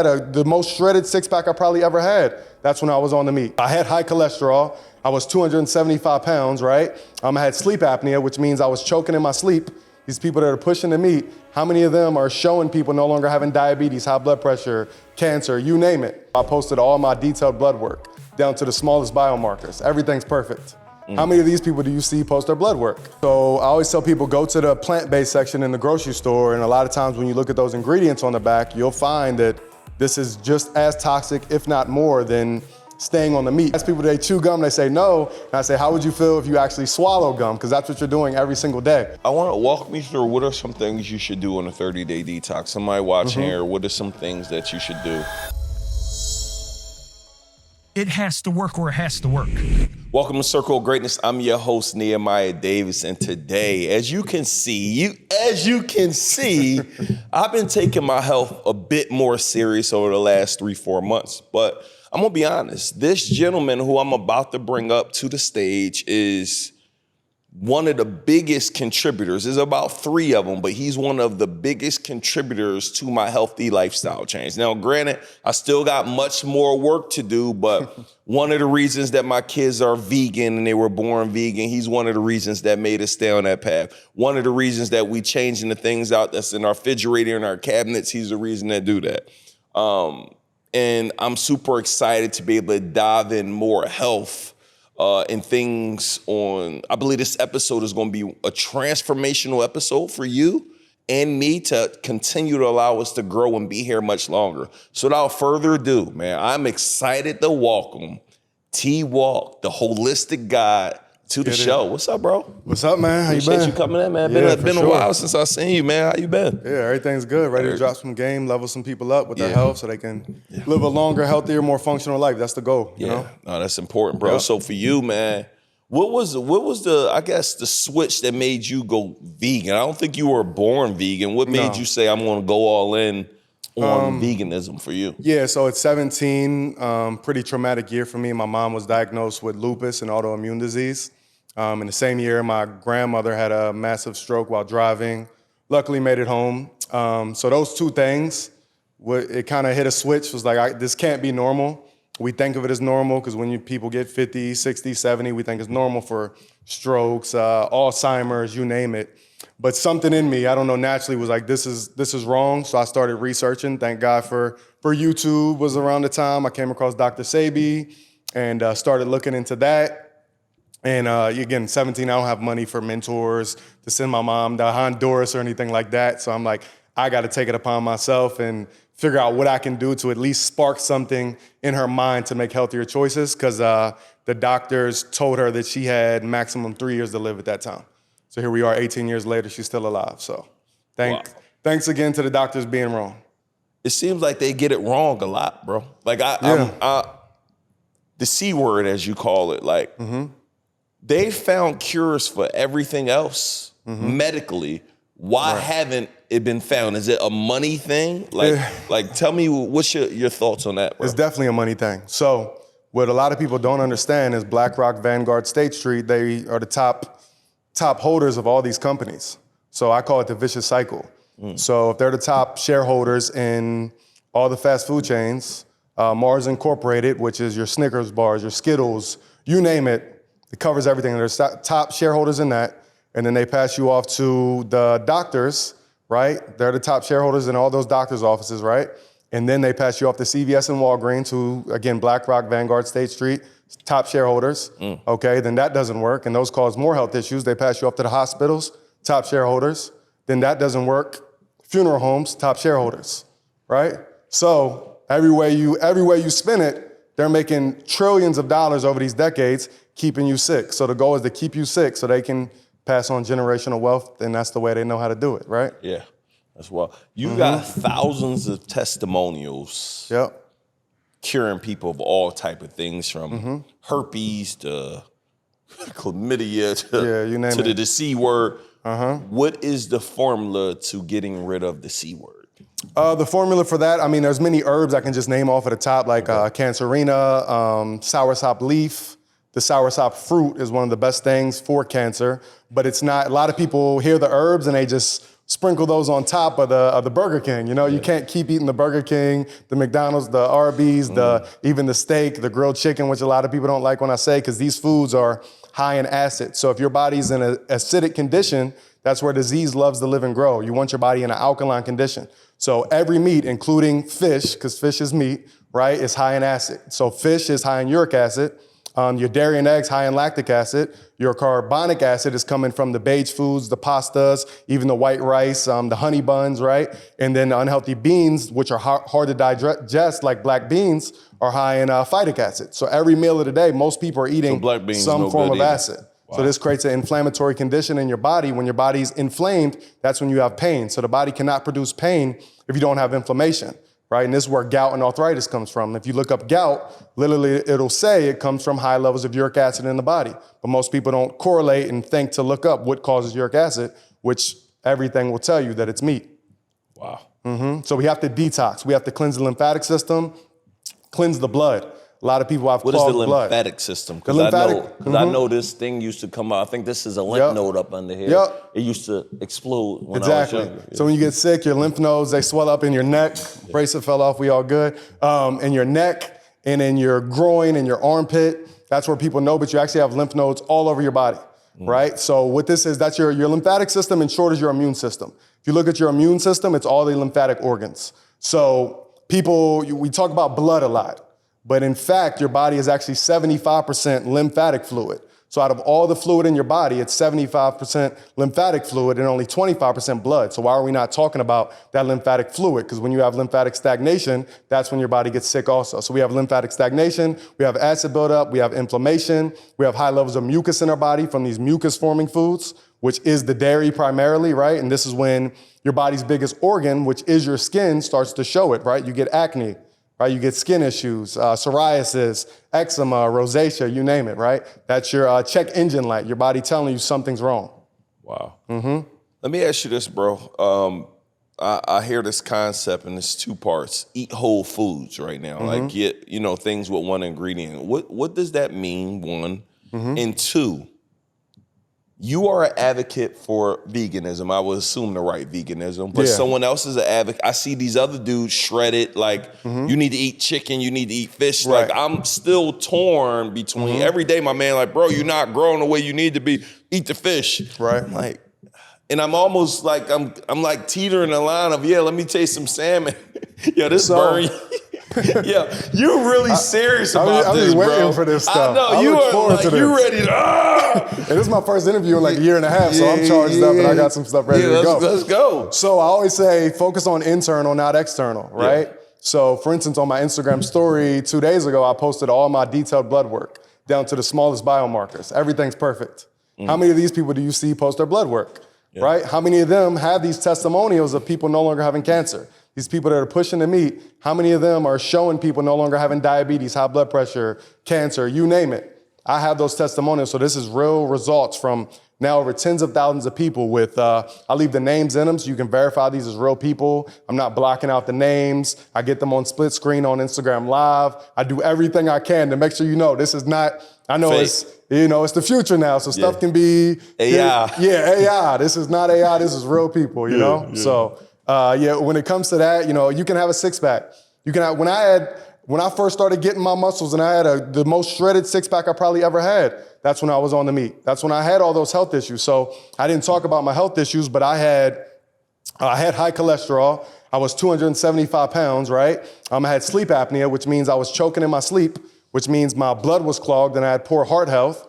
had the most shredded six-pack I probably ever had. That's when I was on the meat. I had high cholesterol. I was 275 pounds, right? I had sleep apnea, which means I was choking in my sleep. These people that are pushing the meat, how many of them are showing people no longer having diabetes, high blood pressure, cancer, you name it? I posted all my detailed blood work down to the smallest biomarkers. Everything's perfect. How many of these people do you see post their blood work? So I always tell people, go to the plant-based section in the grocery store, and a lot of times when you look at those ingredients on the back, you'll find that this is just as toxic, if not more, than staying on the meat. I ask people, do they chew gum? They say no. And I say, how would you feel if you actually swallow gum? Because that's what you're doing every single day. I want to walk me through what are some things you should do on a 30-day detox? Somebody watching here, what are some things that you should do? It has to work or it has to work. Welcome to Circle of Greatness. I'm your host, Nehemiah Davis, and today, as you can see, I've been taking my health a bit more serious over the last 3-4 months. But I'm gonna be honest, this gentleman who I'm about to bring up to the stage is one of the biggest contributors. There's about 3 of them, but he's one of the biggest contributors to my healthy lifestyle change. Now, granted, I still got much more work to do, but one of the reasons that my kids are vegan and they were born vegan, he's one of the reasons that made us stay on that path. One of the reasons that we changing the things out that's in our refrigerator and our cabinets, he's the reason that do that. And I'm super excited to be able to dive in more health and things on, I believe this episode is going to be a transformational episode for you and me to continue to allow us to grow and be here much longer. So without further ado, man, I'm excited to welcome Twalk, the holistic guide, to the show. What's up, bro? What's up, man? How you Appreciate been? you coming in, man. Yeah, Been a while since I seen you, man. How you been? Yeah, everything's good. Ready to drop some game, level some people up with their health so they can live a longer, healthier, more functional life. That's the goal, you know? No, that's important, bro. So for you, man, what was the, I guess, the switch that made you go vegan? I don't think you were born vegan. What made you say, I'm going to go all in on veganism for you? Yeah, so at 17, pretty traumatic year for me. My mom was diagnosed with lupus and autoimmune disease. In the same year, my grandmother had a massive stroke while driving. Luckily made it home. So those 2 things, it kind of hit a switch. Was like, this can't be normal. We think of it as normal because when people get 50, 60, 70, we think it's normal for strokes, Alzheimer's, you name it. But something in me, I don't know, naturally was like, this is wrong. So I started researching. Thank God for YouTube was around the time. I came across Dr. Sebi and started looking into that. And again, 17, I don't have money for mentors to send my mom to Honduras or anything like that. So I'm like, I got to take it upon myself and figure out what I can do to at least spark something in her mind to make healthier choices. Because the doctors told her that she had maximum 3 years to live at that time. So here we are 18 years later, she's still alive. So thanks again to the doctors being wrong. It seems like they get it wrong a lot, bro. Like the C word, as you call it, like, they found cures for everything else medically. Why haven't it been found? Is it a money thing? Like tell me, what's your thoughts on that, bro? It's definitely a money thing. So what a lot of people don't understand is BlackRock, Vanguard, State Street, they are the top holders of all these companies. So I call it the vicious cycle. So if they're the top shareholders in all the fast food chains, Mars Incorporated, which is your Snickers bars, your Skittles, you name it, it covers everything. There's top shareholders in that. And then they pass you off to the doctors, right? They're the top shareholders in all those doctors' offices, right? And then they pass you off to CVS and Walgreens, who, again, BlackRock, Vanguard, State Street, top shareholders. Okay, then that doesn't work. And those cause more health issues. They pass you off to the hospitals, top shareholders. Then that doesn't work. Funeral homes, top shareholders, right? So every way you spin it, they're making trillions of dollars over these decades, keeping you sick. So the goal is to keep you sick so they can pass on generational wealth, and that's the way they know how to do it, right? Yeah, that's well. You got thousands of testimonials curing people of all type of things, from herpes to chlamydia to the C word. What is the formula to getting rid of the C word? The formula for that, I mean, there's many herbs I can just name off at the top, like cancerina, soursop leaf. The soursop fruit is one of the best things for cancer, but it's not, a lot of people hear the herbs and they just sprinkle those on top of the Burger King. You know, you can't keep eating the Burger King, the McDonald's, the Arby's, even the steak, the grilled chicken, which a lot of people don't like when I say, because these foods are high in acid. So if your body's in an acidic condition, that's where disease loves to live and grow. You want your body in an alkaline condition. So every meat, including fish, because fish is meat, right, is high in acid. So fish is high in uric acid. Your dairy and eggs high in lactic acid. Your carbonic acid is coming from the beige foods, the pastas, even the white rice, the honey buns, right? And then the unhealthy beans, which are hard to digest, like black beans, are high in phytic acid. So every meal of the day, most people are eating some form of acid. Wow. So this creates an inflammatory condition in your body. When your body's inflamed, that's when you have pain. So the body cannot produce pain if you don't have inflammation, right? And this is where gout and arthritis comes from. If you look up gout, literally it'll say it comes from high levels of uric acid in the body. But most people don't correlate and think to look up what causes uric acid, which everything will tell you that it's meat. Wow. So we have to detox. We have to cleanse the lymphatic system, cleanse the blood. A lot of people have clogged blood. What is the lymphatic system? Because I know this thing used to come out. I think this is a lymph node up under here. It used to explode when I was younger. So when you get sick, your lymph nodes, they swell up in your neck. Bracelet fell off, we all good. In your neck and in your groin and your armpit. That's where people know, but you actually have lymph nodes all over your body, right? So what this is, that's your lymphatic system, in short, is your immune system. If you look at your immune system, it's all the lymphatic organs. So we talk about blood a lot. But in fact, your body is actually 75% lymphatic fluid. So out of all the fluid in your body, it's 75% lymphatic fluid and only 25% blood. So why are we not talking about that lymphatic fluid? Because when you have lymphatic stagnation, that's when your body gets sick also. So we have lymphatic stagnation, we have acid buildup, we have inflammation, we have high levels of mucus in our body from these mucus-forming foods, which is the dairy primarily, right? And this is when your body's biggest organ, which is your skin, starts to show it, right? You get acne. Right, you get skin issues, psoriasis, eczema, rosacea, you name it, right? That's your check engine light, your body telling you something's wrong. Wow. Let me ask you this, bro. I hear this concept and it's two parts. Eat whole foods right now. Like get, things with one ingredient. What does that mean, one? And two, you are an advocate for veganism. I would assume the right veganism, but someone else is an advocate. I see these other dudes shredded, like you need to eat chicken, you need to eat fish. Right. Like I'm still torn between every day, my man, like, bro, you're not growing the way you need to be. Eat the fish. Right. I'm like, and I'm almost like, I'm like teetering the line of, let me taste some salmon. This burn. You're really serious about this, bro. I'm waiting for this stuff. I know, you are like, you ready to, And this is my first interview in like a year and a half, so I'm charged up and I got some stuff ready to go. Let's go. So I always say, focus on internal, not external, right? So for instance, on my Instagram story 2 days ago, I posted all my detailed blood work down to the smallest biomarkers. Everything's perfect. How many of these people do you see post their blood work, right? How many of them have these testimonials of people no longer having cancer? These people that are pushing the meat, how many of them are showing people no longer having diabetes, high blood pressure, cancer, you name it? I have those testimonials. So this is real results from now over tens of thousands of people with, I leave the names in them so you can verify these as real people. I'm not blocking out the names. I get them on split screen on Instagram Live. I do everything I can to make sure this is not, I know fake. It's the future now. So stuff can be AI. AI. This is not AI. This is real people, you know? So when it comes to that, you can have a six pack. You can have, when I first started getting my muscles and I had the most shredded six pack I probably ever had, that's when I was on the meat. That's when I had all those health issues. So I didn't talk about my health issues, but I had high cholesterol. I was 275 pounds, right? I had sleep apnea, which means I was choking in my sleep, which means my blood was clogged and I had poor heart health.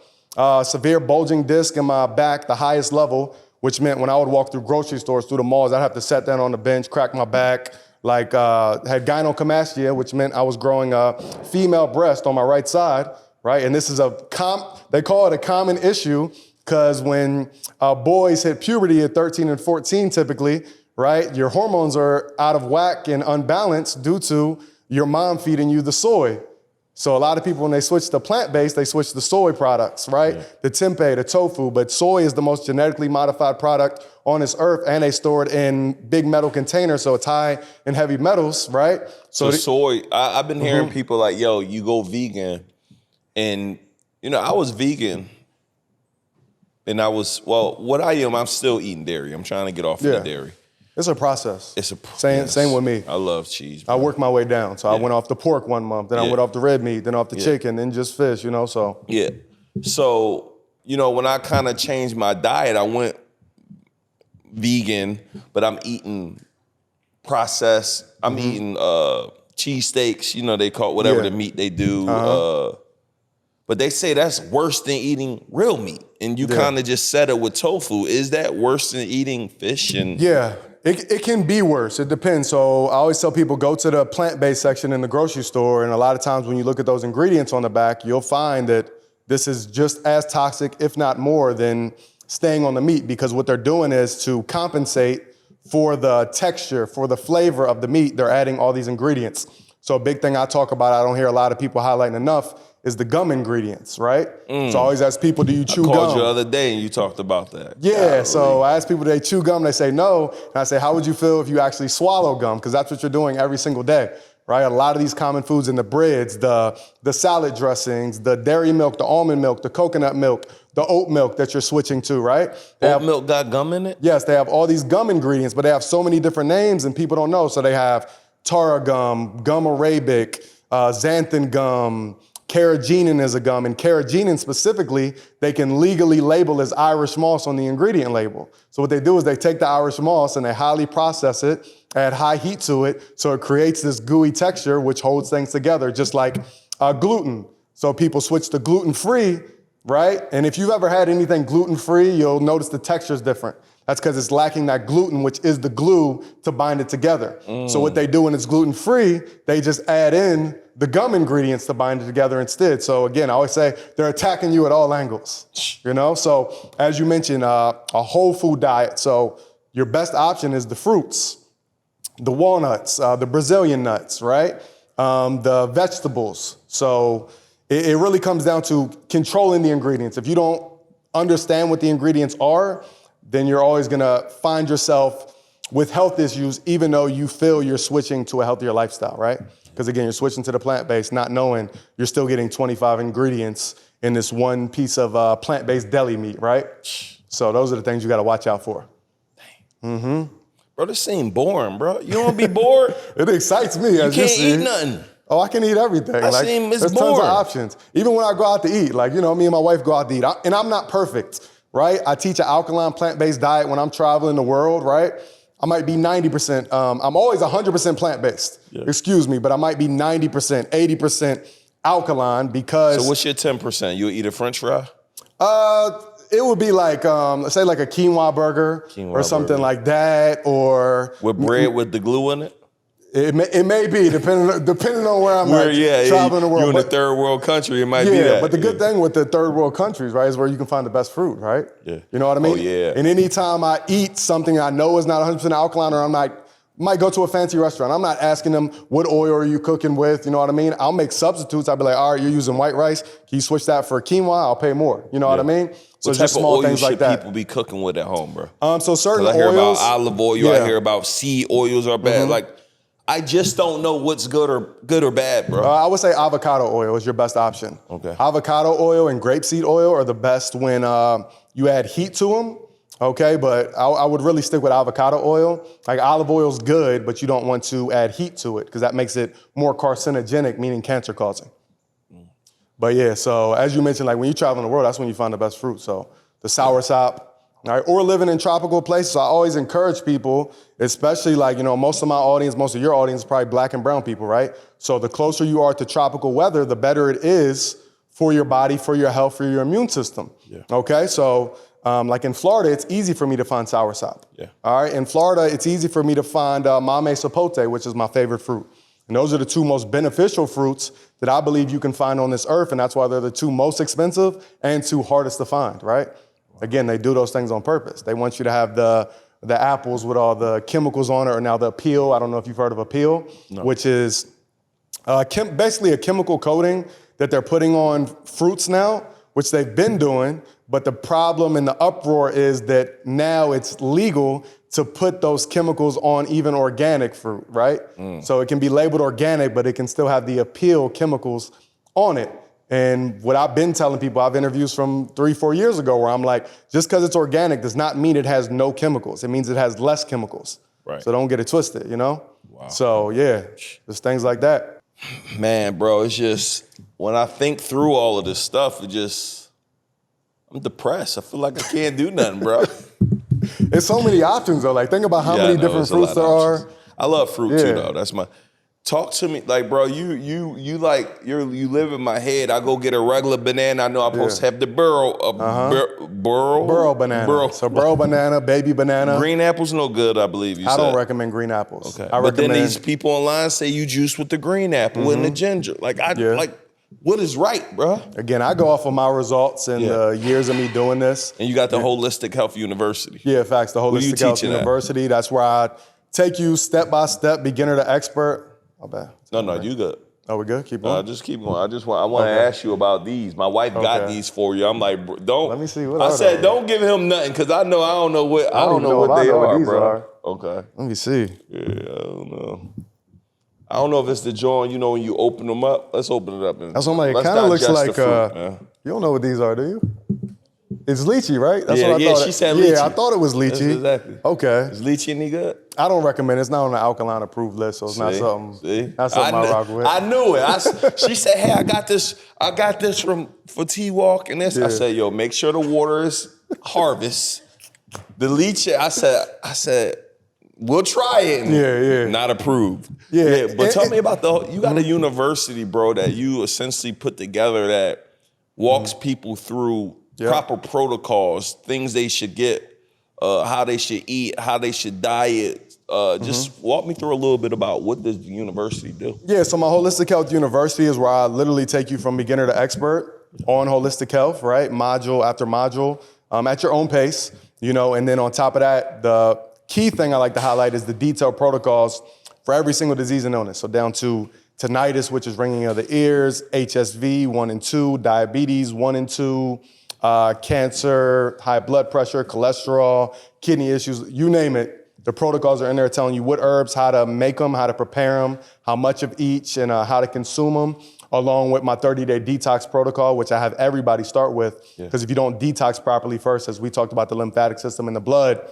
Severe bulging disc in my back, the highest level, which meant when I would walk through grocery stores, through the malls, I'd have to sit down on the bench, crack my back, had gynecomastia, which meant I was growing a female breast on my right side, right? And this is they call it a common issue because when boys hit puberty at 13 and 14 typically, right, your hormones are out of whack and unbalanced due to your mom feeding you the soy. So a lot of people, when they switch to plant-based, they switch to soy products, right? Yeah. The tempeh, the tofu, but soy is the most genetically modified product on this earth, and they store it in big metal containers, so it's high in heavy metals, right? So soy, I've been hearing people like, you go vegan, and I was vegan And what I am, I'm still eating dairy. I'm trying to get off of the dairy. It's a process. It's Same with me. I love cheese, bro. I worked my way down. So I went off the pork 1 month, then I went off the red meat, then off the chicken, then just fish, you know, so. Yeah. So, you know, when I kind of changed my diet, I went vegan, but I'm eating processed. I'm eating cheesesteaks, you know, they call it whatever the meat they do. But they say that's worse than eating real meat. And you kind of just said it with tofu. Is that worse than eating fish? Yeah, it can be worse. It depends. So I always tell people, go to the plant-based section in the grocery store. And a lot of times when you look at those ingredients on the back, you'll find that this is just as toxic, if not more, than staying on the meat. Because what they're doing is to compensate for the texture, for the flavor of the meat, they're adding all these ingredients. So a big thing I talk about, I don't hear a lot of people highlighting enough, is the gum ingredients, right? So I always ask people, do you chew gum? I called you the other day and you talked about that. Yeah, so I ask people, do they chew gum? They say no. And I say, how would you feel if you actually swallow gum? Because that's what you're doing every single day, right? A lot of these common foods in the breads, the salad dressings, the dairy milk, the almond milk, the coconut milk, the oat milk that you're switching to, right? Oat milk got gum in it? Yes, they have all these gum ingredients, but they have so many different names and people don't know. So they have tara gum, gum arabic, xanthan gum, carrageenan is a gum, and carrageenan specifically, they can legally label as Irish moss on the ingredient label. So what they do is they take the Irish moss and they highly process it, add high heat to it, so it creates this gooey texture which holds things together, just like gluten. So people switch to gluten-free, right? And if you've ever had anything gluten-free, you'll notice the texture is different. That's because it's lacking that gluten, which is the glue to bind it together. So what they do when it's gluten-free, they just add in the gum ingredients to bind it together instead. So again, I always say they're attacking you at all angles, you know? So as you mentioned, a whole food diet. So your best option is the fruits, the walnuts, the Brazilian nuts, right? The vegetables. So it really comes down to controlling the ingredients. If you don't understand what the ingredients are, then you're always gonna find yourself with health issues, even though you feel you're switching to a healthier lifestyle, right? Because again, you're switching to the plant-based, not knowing you're still getting 25 ingredients in this one piece of plant-based deli meat, right? So those are the things you gotta watch out for. Bro, this seems boring, bro. You don't be bored? It excites me. You can't eat nothing. Oh, I can eat everything. It's there's tons boring. of options. Even when I go out to eat, like, you know, me and my wife go out to eat, and I'm not perfect, right? I teach an alkaline plant-based diet when I'm traveling the world, right? I might be 90%, I'm always 100% plant-based, excuse me, but I might be 90%, 80% alkaline because— So what's your 10%? You'll eat a French fry? It would be like, let's say like a quinoa burger or something like that, or— With bread with the glue in it? It may be, depending on where I'm at, traveling the world. You're in a third world country, it might be that. Yeah, but the good thing with the third world countries, right, is where you can find the best fruit, right? Yeah. You know what I mean? Oh, yeah. And anytime I eat something I know is not 100% alkaline, or I might go to a fancy restaurant, I'm not asking them, what oil are you cooking with? You know what I mean? I'll make substitutes. I'll be like, all right, you're using white rice. Can you switch that for quinoa? I'll pay more. You know what I mean? So What just type small of oil things should like that. people be cooking with at home, bro? So certain I hear oils— about olive oil. I hear about seed oils are bad. Like, I just don't know what's good or bad, bro. I would say avocado oil is your best option. Okay. Avocado oil and grapeseed oil are the best when you add heat to them. Okay, but I would really stick with avocado oil. Like olive oil's good, but you don't want to add heat to it because that makes it more carcinogenic, meaning cancer causing. But yeah, so as you mentioned, like when you travel in the world, that's when you find the best fruit. So the soursop. All right, or living in tropical places. I always encourage people, especially like, you know, most of my audience, most of your audience is probably black and brown people, right? So the closer you are to tropical weather, the better it is for your body, for your health, for your immune system. Yeah. Okay, so like in Florida, it's easy for me to find soursop. Yeah. All right, in Florida, it's easy for me to find mame sapote, which is my favorite fruit. And those are the two most beneficial fruits that I believe you can find on this earth, and that's why they're the two most expensive and two hardest to find, right? Again, they do those things on purpose. They want you to have the apples with all the chemicals on it, or now the peel. I don't know if you've heard of a peel, which is basically a chemical coating that they're putting on fruits now, which they've been doing. But the problem and the uproar is that now it's legal to put those chemicals on even organic fruit, right? So it can be labeled organic, but it can still have the appeal chemicals on it. And what I've been telling people, I have interviews from 3-4 years ago where I'm like, just because it's organic does not mean it has no chemicals. It means it has less chemicals. Right. So don't get it twisted, you know? Wow. So yeah, just things like that. Man, bro, it's just, when I think through all of this stuff, I'm depressed. I feel like I can't do nothing, bro. It's so many options though. Like think about how many different fruits there are. I love fruit too, though. That's my. Talk to me, like, bro. You live in my head. I go get a regular banana. I know I'm supposed to have the burro banana. Burro. So burro banana, baby banana. Green apples no good, I believe you said. I don't recommend green apples. Okay. I But then recommend these people online say you juice with the green apple and the ginger. Like what is right, bro? Again, I go off of my results and the years of me doing this. And you got the Holistic Health University. Yeah, facts. The Holistic Health University. That's where I take you step by step, beginner to expert. Oh, bad. No, you good. Oh, we good? Keep going? Just keep going. I want to ask you about these. My wife got these for you. I'm like, bro, don't. Let me see what I said, don't give him nothing because I don't know what they are, bro. Okay. Let me see. Yeah, I don't know. I don't know if it's the joint, you know, when you open them up. Let's open it up. That's what I'm like. It kind of looks like, you don't know what these are, do you? It's lychee, right? That's what I thought. She said lychee. Yeah, I thought it was lychee. That's exactly. Okay. Is lychee any good? I don't recommend it. It's not on the alkaline approved list, so it's not something I rock with. I knew it. She said, hey, I got this for Twalk and this. I said, yo, make sure the water is harvest. The lychee, I said, we'll try it. Yeah. Not approved. Yeah. But tell me about you got a university, bro, that you essentially put together that walks people through proper protocols, things they should get, how they should eat, how they should diet. Just walk me through a little bit about what does the university do? Yeah, so my Holistic Health University is where I literally take you from beginner to expert on holistic health, right? Module after module, at your own pace, you know, and then on top of that, the key thing I like to highlight is the detailed protocols for every single disease and illness. So down to tinnitus, which is ringing of the ears, HSV 1 and 2, diabetes 1 and 2, cancer, high blood pressure, cholesterol, kidney issues, you name it. The protocols are in there telling you what herbs, how to make them, how to prepare them, how much of each, and how to consume them, along with my 30-day detox protocol, which I have everybody start with. Because if you don't detox properly first, as we talked about the lymphatic system in the blood,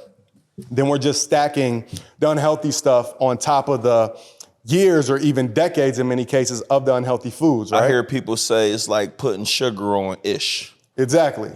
then we're just stacking the unhealthy stuff on top of the years or even decades in many cases of the unhealthy foods, right? I hear people say it's like putting sugar on ish. Exactly.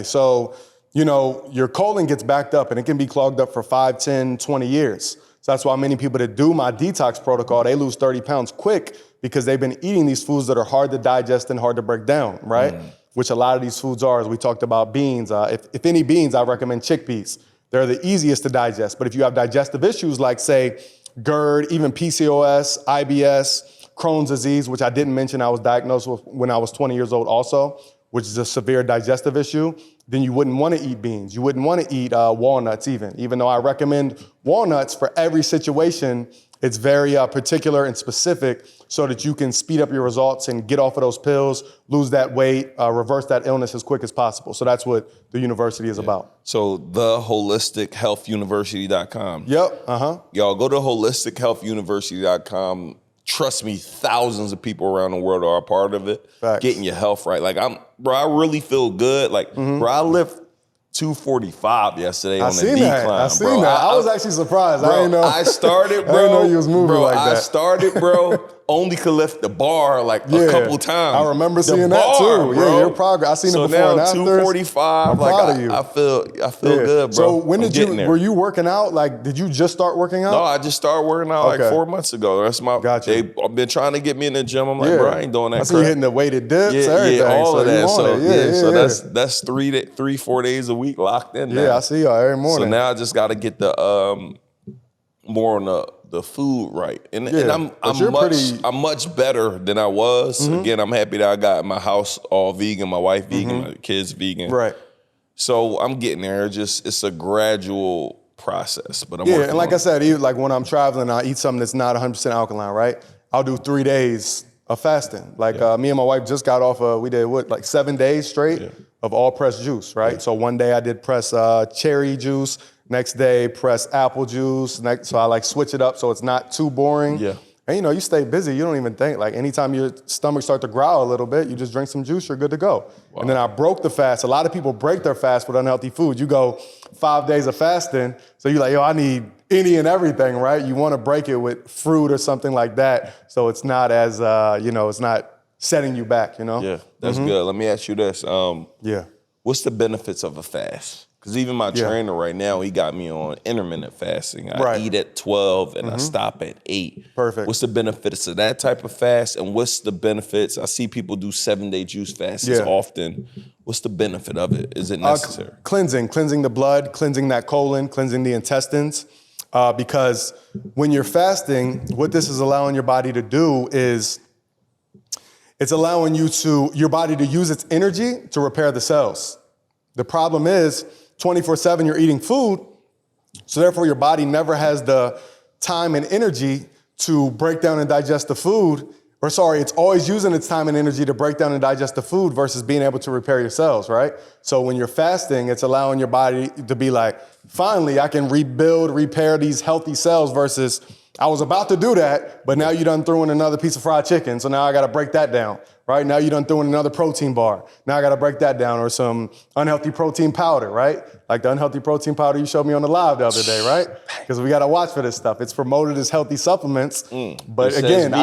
So, you know, your colon gets backed up and it can be clogged up for 5, 10, 20 years. So that's why many people that do my detox protocol, they lose 30 pounds quick because they've been eating these foods that are hard to digest and hard to break down, right? Which a lot of these foods are, as we talked about beans. If any beans, I recommend chickpeas. They're the easiest to digest. But if you have digestive issues like, say, GERD, even PCOS, IBS, Crohn's disease, which I didn't mention I was diagnosed with when I was 20 years old also, which is a severe digestive issue, then you wouldn't want to eat beans. You wouldn't want to eat walnuts even though I recommend walnuts for every situation. It's very particular and specific so that you can speed up your results and get off of those pills, lose that weight, reverse that illness as quick as possible. So that's what the university is about. So theholistichealthuniversity.com. Yep, Y'all go to holistichealthuniversity.com. Trust me, thousands of people around the world are a part of it. Facts. Getting your health right. Like I really feel good. Like, bro, I lift 245 yesterday on the decline. I seen that. I was actually surprised. Bro, I didn't know. I started, bro. I didn't know you was moving like that. I started, bro. Only could lift the bar like a couple times. I remember seeing that too. Bro. Yeah, your progress. I seen it before and after. So now 245. I'm proud of you. I feel good, bro. So when were you working out? Like, did you just start working out? No, I just started working out like 4 months ago. That's my. Gotcha. They've been trying to get me in the gym. I'm like, bro, I ain't doing that. I see you hitting the weighted dips, everything. Yeah, all of that. So that's 3-4 days a week locked in. Yeah, I see y'all every morning. So now I just got to get the more on the food right, and I'm much better than I was. Again, I'm happy that I got my house all vegan, my wife vegan, my kids vegan. Right. So I'm getting there. It's a gradual process, but I'm working and like I said, even like when I'm traveling, I eat something that's not 100% alkaline. Right. I'll do 3 days of fasting. Like me and my wife just got off we did 7 days straight of all pressed juice. Right. So one day I did press cherry juice. Next day, press apple juice. So I switch it up so it's not too boring. Yeah. And you know, you stay busy, you don't even think. Like anytime your stomach starts to growl a little bit, you just drink some juice, you're good to go. Wow. And then I broke the fast. A lot of people break their fast with unhealthy food. You go 5 days of fasting, so you're like, yo, I need any and everything, right? You want to break it with fruit or something like that, so it's not as, it's not setting you back, you know? Yeah, that's good. Let me ask you this. Yeah. What's the benefits of a fast? Because even my trainer right now, he got me on intermittent fasting. I eat at 12 and I stop at 8. Perfect. What's the benefits of that type of fast? And what's the benefits? I see people do 7-day juice fasts often. What's the benefit of it? Is it necessary? Cleansing the blood, cleansing that colon, cleansing the intestines. Because when you're fasting, what this is allowing your body to do is it's allowing your body to use its energy to repair the cells. The problem is 24/7 you're eating food, so therefore your body never has the time and energy to break down and digest the food. It's always using its time and energy to break down and digest the food versus being able to repair your cells, right? So when you're fasting, it's allowing your body to be like, finally, I can repair these healthy cells versus I was about to do that, but now you done threw in another piece of fried chicken, so now I gotta break that down, right? Now you done threw in another protein bar. Now I gotta break that down, or some unhealthy protein powder, right? Like the unhealthy protein powder you showed me on the live the other day, right? Because we gotta watch for this stuff. It's promoted as healthy supplements, but again,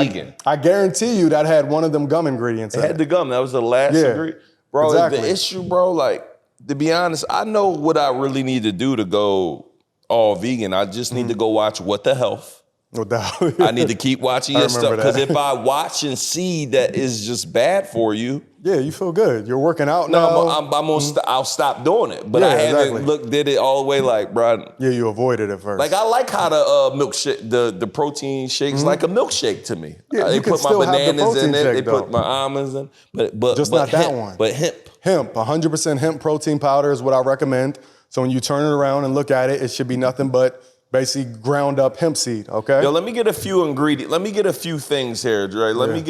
I guarantee you that had one of them gum ingredients in it. It had the gum, that was the last ingredient. Bro, exactly. The issue, bro, like, to be honest, I know what I really need to do to go all vegan. I just need to go watch What the Health. No doubt. I need to keep watching your stuff, because if I watch and see that is just bad for you, yeah, you feel good. You're working out now. I'll stop doing it. But I haven't did it all the way, like, bro. Yeah, you avoided it first. Like, I like how the milkshake, the protein shakes like a milkshake to me. Yeah, they put my bananas in it. They put my almonds in, but just not that one. But hemp. Hemp, 100% hemp protein powder is what I recommend. So when you turn it around and look at it, it should be nothing but basically ground up hemp seed, okay? Yo, let me get a few ingredients. Let me get a few things here, Dre. Let me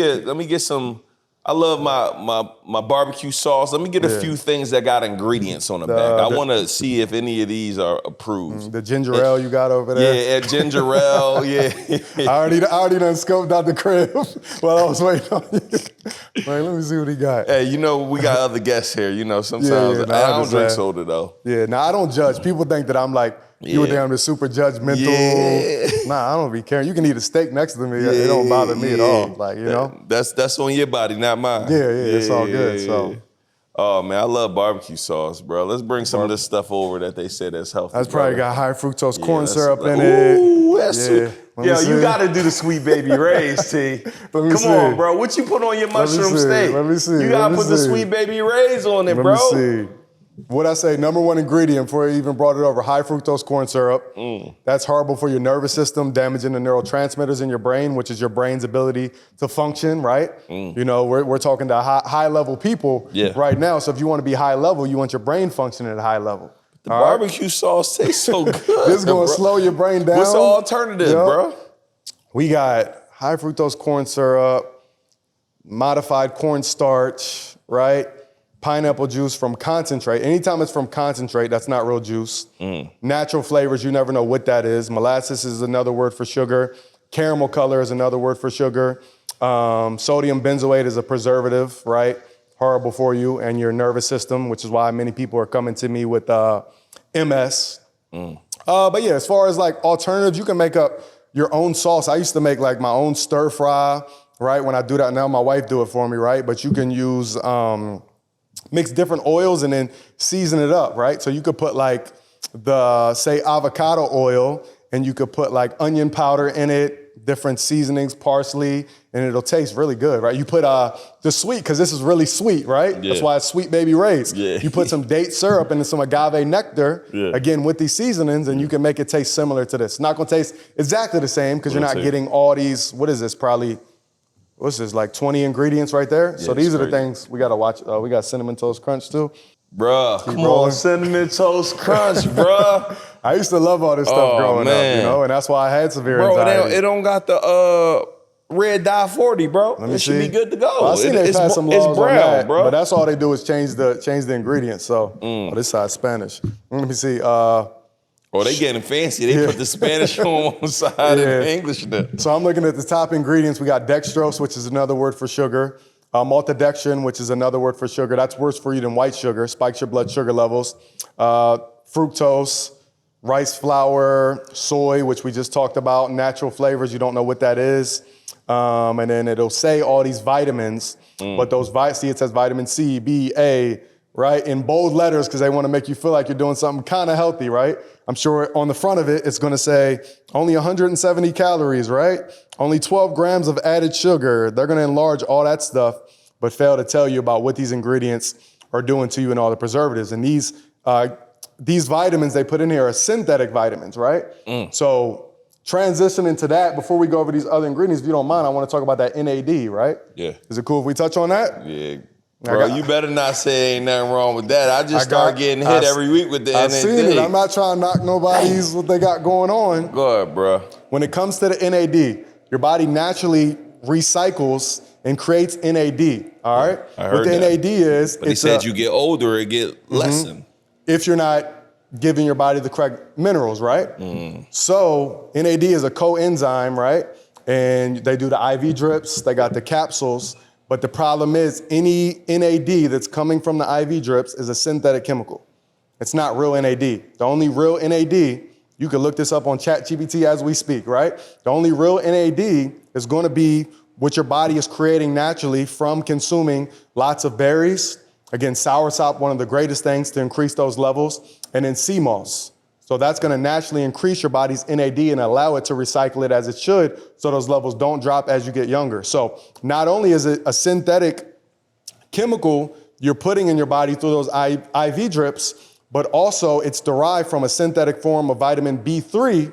get some. I love my barbecue sauce. Let me get a few things that got ingredients on the back. I want to see if any of these are approved. The ginger ale you got over there? Yeah, ginger ale, yeah. I already done scoped out the crib while I was waiting on you. Like, let me see what he got. Hey, we got other guests here. Sometimes I don't drink soda, though. Yeah, I don't judge. People think that I'm like, you were damn super judgmental. Yeah. Nah, I don't be caring. You can eat a steak next to me. It don't bother me at all. Like, That's on your body, not mine. Yeah, it's all good. So. Oh, man, I love barbecue sauce, bro. Let's bring some of this stuff over that they said that's healthy. That's probably got high fructose corn syrup in it. That's sweet. Yo, you got to do the Sweet Baby Ray's, T. Come on, bro. What you put on your mushroom steak? Let me see. You got to put the Sweet Baby Ray's on it, bro. Let me see. What I say, number one ingredient before I even brought it over, high fructose corn syrup. That's horrible for your nervous system, damaging the neurotransmitters in your brain, which is your brain's ability to function, right? We're talking to high level people right now. So if you want to be high level, you want your brain functioning at a high level. The barbecue sauce tastes so good. This is going to slow your brain down. What's the alternative, bro? We got high fructose corn syrup, modified cornstarch, right? Pineapple juice from concentrate. Anytime it's from concentrate, that's not real juice. Natural flavors, you never know what that is. Molasses is another word for sugar. Caramel color is another word for sugar. Sodium benzoate is a preservative, right? Horrible for you and your nervous system, which is why many people are coming to me with MS. But yeah, as far as like alternatives, you can make up your own sauce. I used to make like my own stir fry, right? When I do that now, my wife do it for me, right? But you can use mix different oils and then season it up, right? So you could put like say avocado oil, and you could put like onion powder in it, different seasonings, parsley, and it'll taste really good, right? You put the sweet, because this is really sweet, right? Yeah. That's why it's Sweet Baby Ray's. Yeah. You put some date syrup and some agave nectar, again, with these seasonings, and you can make it taste similar to this. It's not gonna taste exactly the same, because you're not getting all these, what is this, probably, what's this, like 20 ingredients right there? So these are the things we gotta watch. We got Cinnamon Toast Crunch too. Bruh, come on, Cinnamon Toast Crunch, bruh. I used to love all this stuff growing up, and that's why I had severe anxiety. It don't got the red dye 40, bro. It should be good to go. Well, I see they've had some laws brown, on that, bro. but that's all they do is change the ingredients. So this side's Spanish. Let me see. Oh, they getting fancy. They put the Spanish on one side and the English there. So I'm looking at the top ingredients. We got dextrose, which is another word for sugar. Maltodextrin, which is another word for sugar. That's worse for you than white sugar. Spikes your blood sugar levels. Fructose, rice flour, soy, which we just talked about. Natural flavors, you don't know what that is. And then it'll say all these vitamins, but those see it says vitamin C, B, A, right, in bold letters because they want to make you feel like you're doing something kind of healthy, right? I'm sure on the front of it, it's going to say only 170 calories, right? Only 12 grams of added sugar. They're going to enlarge all that stuff, but fail to tell you about what these ingredients are doing to you and all the preservatives. And these vitamins they put in here are synthetic vitamins, right? So transitioning to that, before we go over these other ingredients, if you don't mind, I want to talk about that NAD, right? Yeah. Is it cool if we touch on that? Yeah. Bro, you better not say ain't nothing wrong with that. I just start getting hit every week with the NAD. I've seen it. I'm not trying to knock nobody's what they got going on. Go ahead, bro. When it comes to the NAD, your body naturally recycles and creates NAD, all right? I heard what the that. NAD is, But he said you get older, it get lessened. if you're not giving your body the correct minerals, right? So NAD is a coenzyme, right? And they do the IV drips, they got the capsules, but the problem is any NAD that's coming from the IV drips is a synthetic chemical. It's not real NAD. The only real NAD, you can look this up on ChatGPT as we speak, right? The only real NAD is going to be what your body is creating naturally from consuming lots of berries. Again, soursop, one of the greatest things to increase those levels, and then sea moss. So that's going to naturally increase your body's NAD and allow it to recycle it as it should so those levels don't drop as you get younger. So not only is it a synthetic chemical you're putting in your body through those IV drips, but also it's derived from a synthetic form of vitamin B3.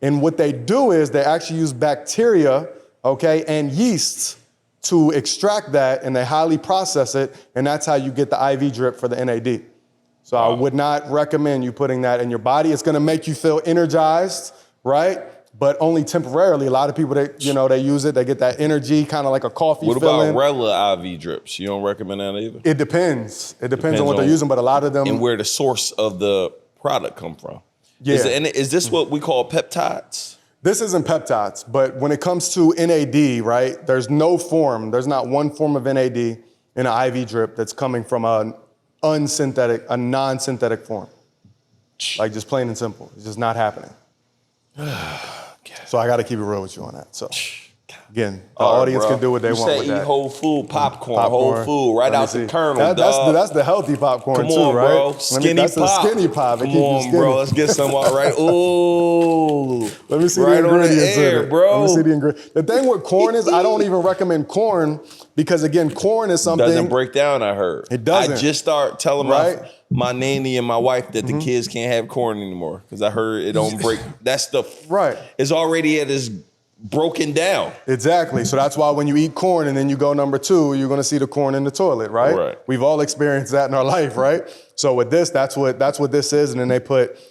And what they do is they actually use bacteria, okay, and yeasts to extract that, and they highly process it, and that's how you get the IV drip for the NAD. So I would not recommend you putting that in your body. It's gonna make you feel energized, right? But only temporarily. A lot of people, they use it, they get that energy, kind of like a coffee What feeling. about regular IV drips? You don't recommend that either? It depends. It depends on what they're using, but a lot of them. And where the source of the product come from. Yeah. Is this what we call peptides? This isn't peptides, but when it comes to NAD, right, there's not one form of NAD in an IV drip that's coming from a non-synthetic form. Like just plain and simple. It's just not happening. So I got to keep it real with you on that. So again, the audience can do what they want with You that. say eat whole food, popcorn, whole food, right out the kernel, That's the healthy popcorn Come too, on, right? bro. Skinny that's pop. the skinny pop. Come on, bro. Let's get some out right. Ooh. Let me see right the on the ingredients air, in it. bro. Let me see the ingredients. The thing with corn is I don't even recommend corn because, again, corn is something. Doesn't break down, I heard. It doesn't. I just start telling my nanny and my wife that Mm-hmm. the kids can't have corn anymore because I heard it don't break. That stuff Right. is already at its broken down. Exactly. So that's why when you eat corn and then you go number 2, you're going to see the corn in the toilet, right? Right. We've all experienced that in our life, right? So with this, that's what this is. And then they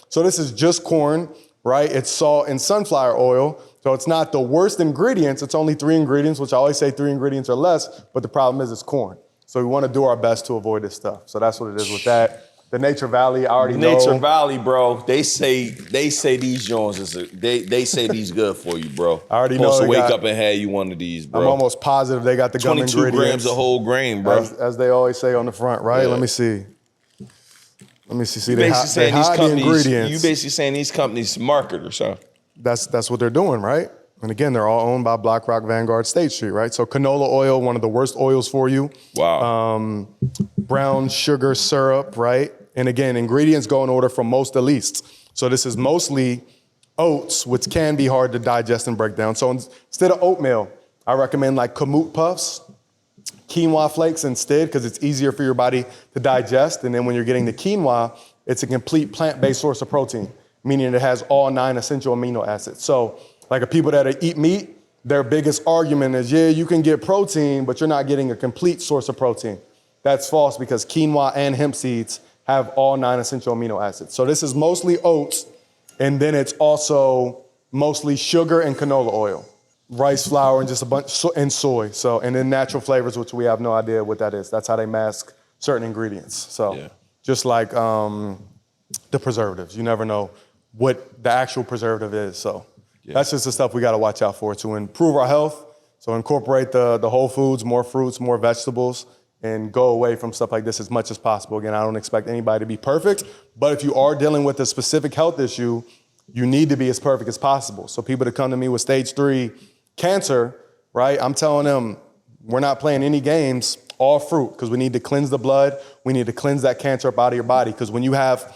so this is just corn, right? It's salt and sunflower oil. So it's not the worst ingredients. It's only 3 ingredients, which I always say 3 ingredients or less. But the problem is it's corn. So we want to do our best to avoid this stuff. So that's what it is with that. The Nature Valley, I already know. Nature Valley, bro. They say these Jones they say these good for you, bro. I already Supposed know to they wake got- up and have you one of these, bro. I'm almost positive they got the gum 22 ingredients. grams of whole grain, bro. As they always say on the front, right? Yeah. Let me see. See, You they basically saying these hide the companies. ingredients. You basically saying these companies marketers, huh? That's what they're doing, right? And again, they're all owned by BlackRock, Vanguard, State Street, right? So canola oil, one of the worst oils for you. Wow. Brown sugar syrup, right? And again, ingredients go in order from most to least. So this is mostly oats, which can be hard to digest and break down. So instead of oatmeal, I recommend like kamut puffs, quinoa flakes instead, because it's easier for your body to digest. And then when you're getting the quinoa, it's a complete plant-based source of protein, meaning it has all 9 essential amino acids. So like people that eat meat, their biggest argument is, yeah, you can get protein, but you're not getting a complete source of protein. That's false because quinoa and hemp seeds have all 9 essential amino acids. So this is mostly oats, and then it's also mostly sugar and canola oil, rice flour, and just a bunch, and soy. So, and then natural flavors, which we have no idea what that is. That's how they mask certain ingredients. So just like the preservatives, you never know what the actual preservative is. So that's just the stuff we got to watch out for to improve our health. So incorporate the whole foods, more fruits, more vegetables, and go away from stuff like this as much as possible. Again, I don't expect anybody to be perfect, but if you are dealing with a specific health issue, you need to be as perfect as possible. So people that come to me with stage 3 cancer, right, I'm telling them we're not playing any games, all fruit, because we need to cleanse the blood. We need to cleanse that cancer up out of your body, because when you have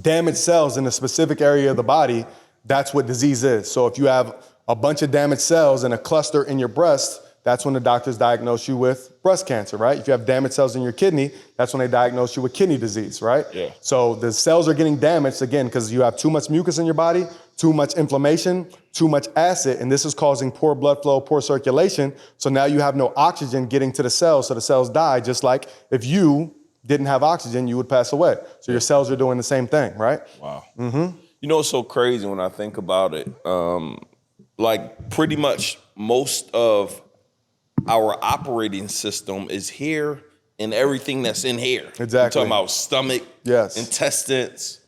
damaged cells in a specific area of the body, that's what disease is. So if you have a bunch of damaged cells in a cluster in your breast, that's when the doctors diagnose you with breast cancer, right? If you have damaged cells in your kidney, that's when they diagnose you with kidney disease, right? Yeah. So the cells are getting damaged, again, because you have too much mucus in your body, too much inflammation, too much acid, and this is causing poor blood flow, poor circulation. So now you have no oxygen getting to the cells, so the cells die, just like if you didn't have oxygen, you would pass away. So your cells are doing the same thing, right? Wow. You know, it's so crazy when I think about it. Like pretty much most of our operating system is here and everything that's in here. Exactly. We're talking about stomach, intestines,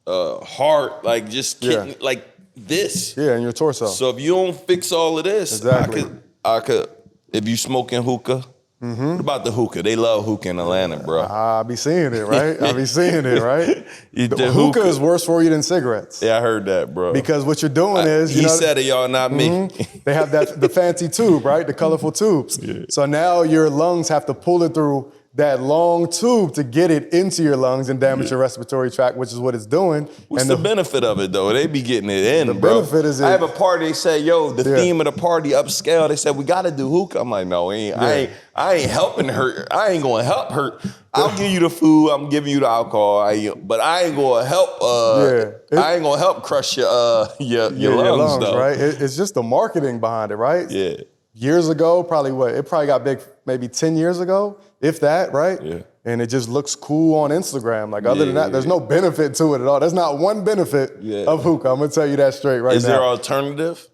heart, like just kidney, like this. Yeah, in your torso. So if you don't fix all of this, I could, if you smoking hookah, what about the hookah? They love hookah in Atlanta, bro. I be seeing it, right? I be seeing it, right? The hookah is worse for you than cigarettes. Yeah, I heard that, bro. Because what you're doing is, he said it, y'all, not me. They have the fancy tube, right? The colorful tubes. Yeah. So now your lungs have to pull it through that long tube to get it into your lungs and damage your respiratory tract, which is what it's doing. What's the benefit of it, though? They be getting it in, bro. The benefit is I have a party, they say, yo, the theme of the party, upscale. They said, we got to do hookah. I'm like, no, I ain't helping her. I ain't going to help her. I'll give you the food. I'm giving you the alcohol. But I ain't going to help. I ain't going to help crush your lungs, though. Right? It's just the marketing behind it, right? Yeah. Years ago, it probably got big maybe 10 years ago, if that, right? Yeah. And it just looks cool on Instagram. Like other than that, there's no benefit to it at all. There's not one benefit of hookah. I'm gonna tell you that straight right now. Is there an alternative?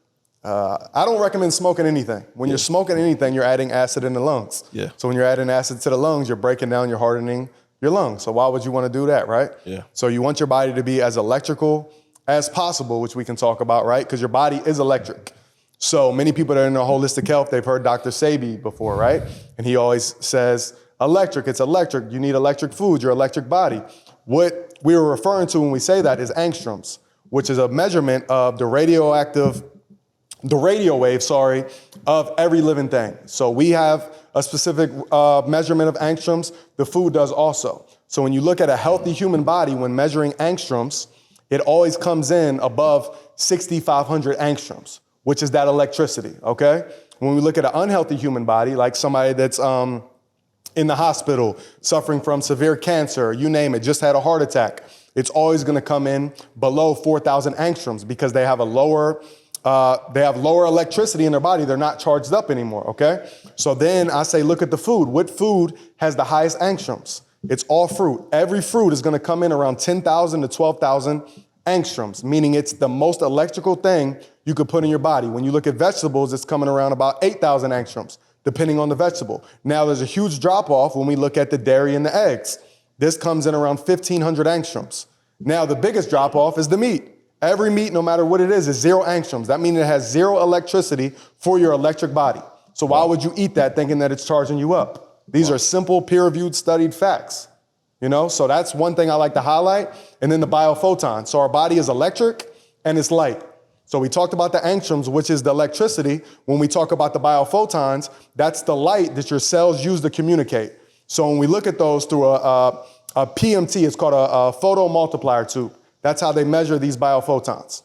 I don't recommend smoking anything. When you're smoking anything, you're adding acid in the lungs. Yeah. So when you're adding acid to the lungs, you're breaking down, you're hardening your lungs. So why would you want to do that, right? Yeah. So you want your body to be as electrical as possible, which we can talk about, right? Because your body is electric. So many people that are in holistic health, they've heard Dr. Sebi before, right? And he always says, electric, it's electric. You need electric food, your electric body. What we were referring to when we say that is angstroms, which is a measurement of the radio wave, of every living thing. So we have a specific measurement of angstroms. The food does also. So when you look at a healthy human body, when measuring angstroms, it always comes in above 6,500 angstroms, which is that electricity, okay? When we look at an unhealthy human body, like somebody that's in the hospital, suffering from severe cancer, you name it, just had a heart attack, it's always gonna come in below 4,000 angstroms because they have lower electricity in their body. They're not charged up anymore, okay? So then I say, look at the food. What food has the highest angstroms? It's all fruit. Every fruit is gonna come in around 10,000 to 12,000 angstroms, meaning it's the most electrical thing you could put in your body. When you look at vegetables, it's coming around about 8,000 angstroms, depending on the vegetable. Now, there's a huge drop-off when we look at the dairy and the eggs. This comes in around 1,500 angstroms. Now, the biggest drop-off is the meat. Every meat, no matter what it is 0 angstroms. That means it has 0 electricity for your electric body. So why would you eat that thinking that it's charging you up? These are simple, peer-reviewed, studied facts. You know, so that's one thing I like to highlight. And then the biophotons. So our body is electric and it's light. So we talked about the angstroms, which is the electricity. When we talk about the biophotons, that's the light that your cells use to communicate. So when we look at those through a PMT, it's called a photomultiplier tube. That's how they measure these biophotons,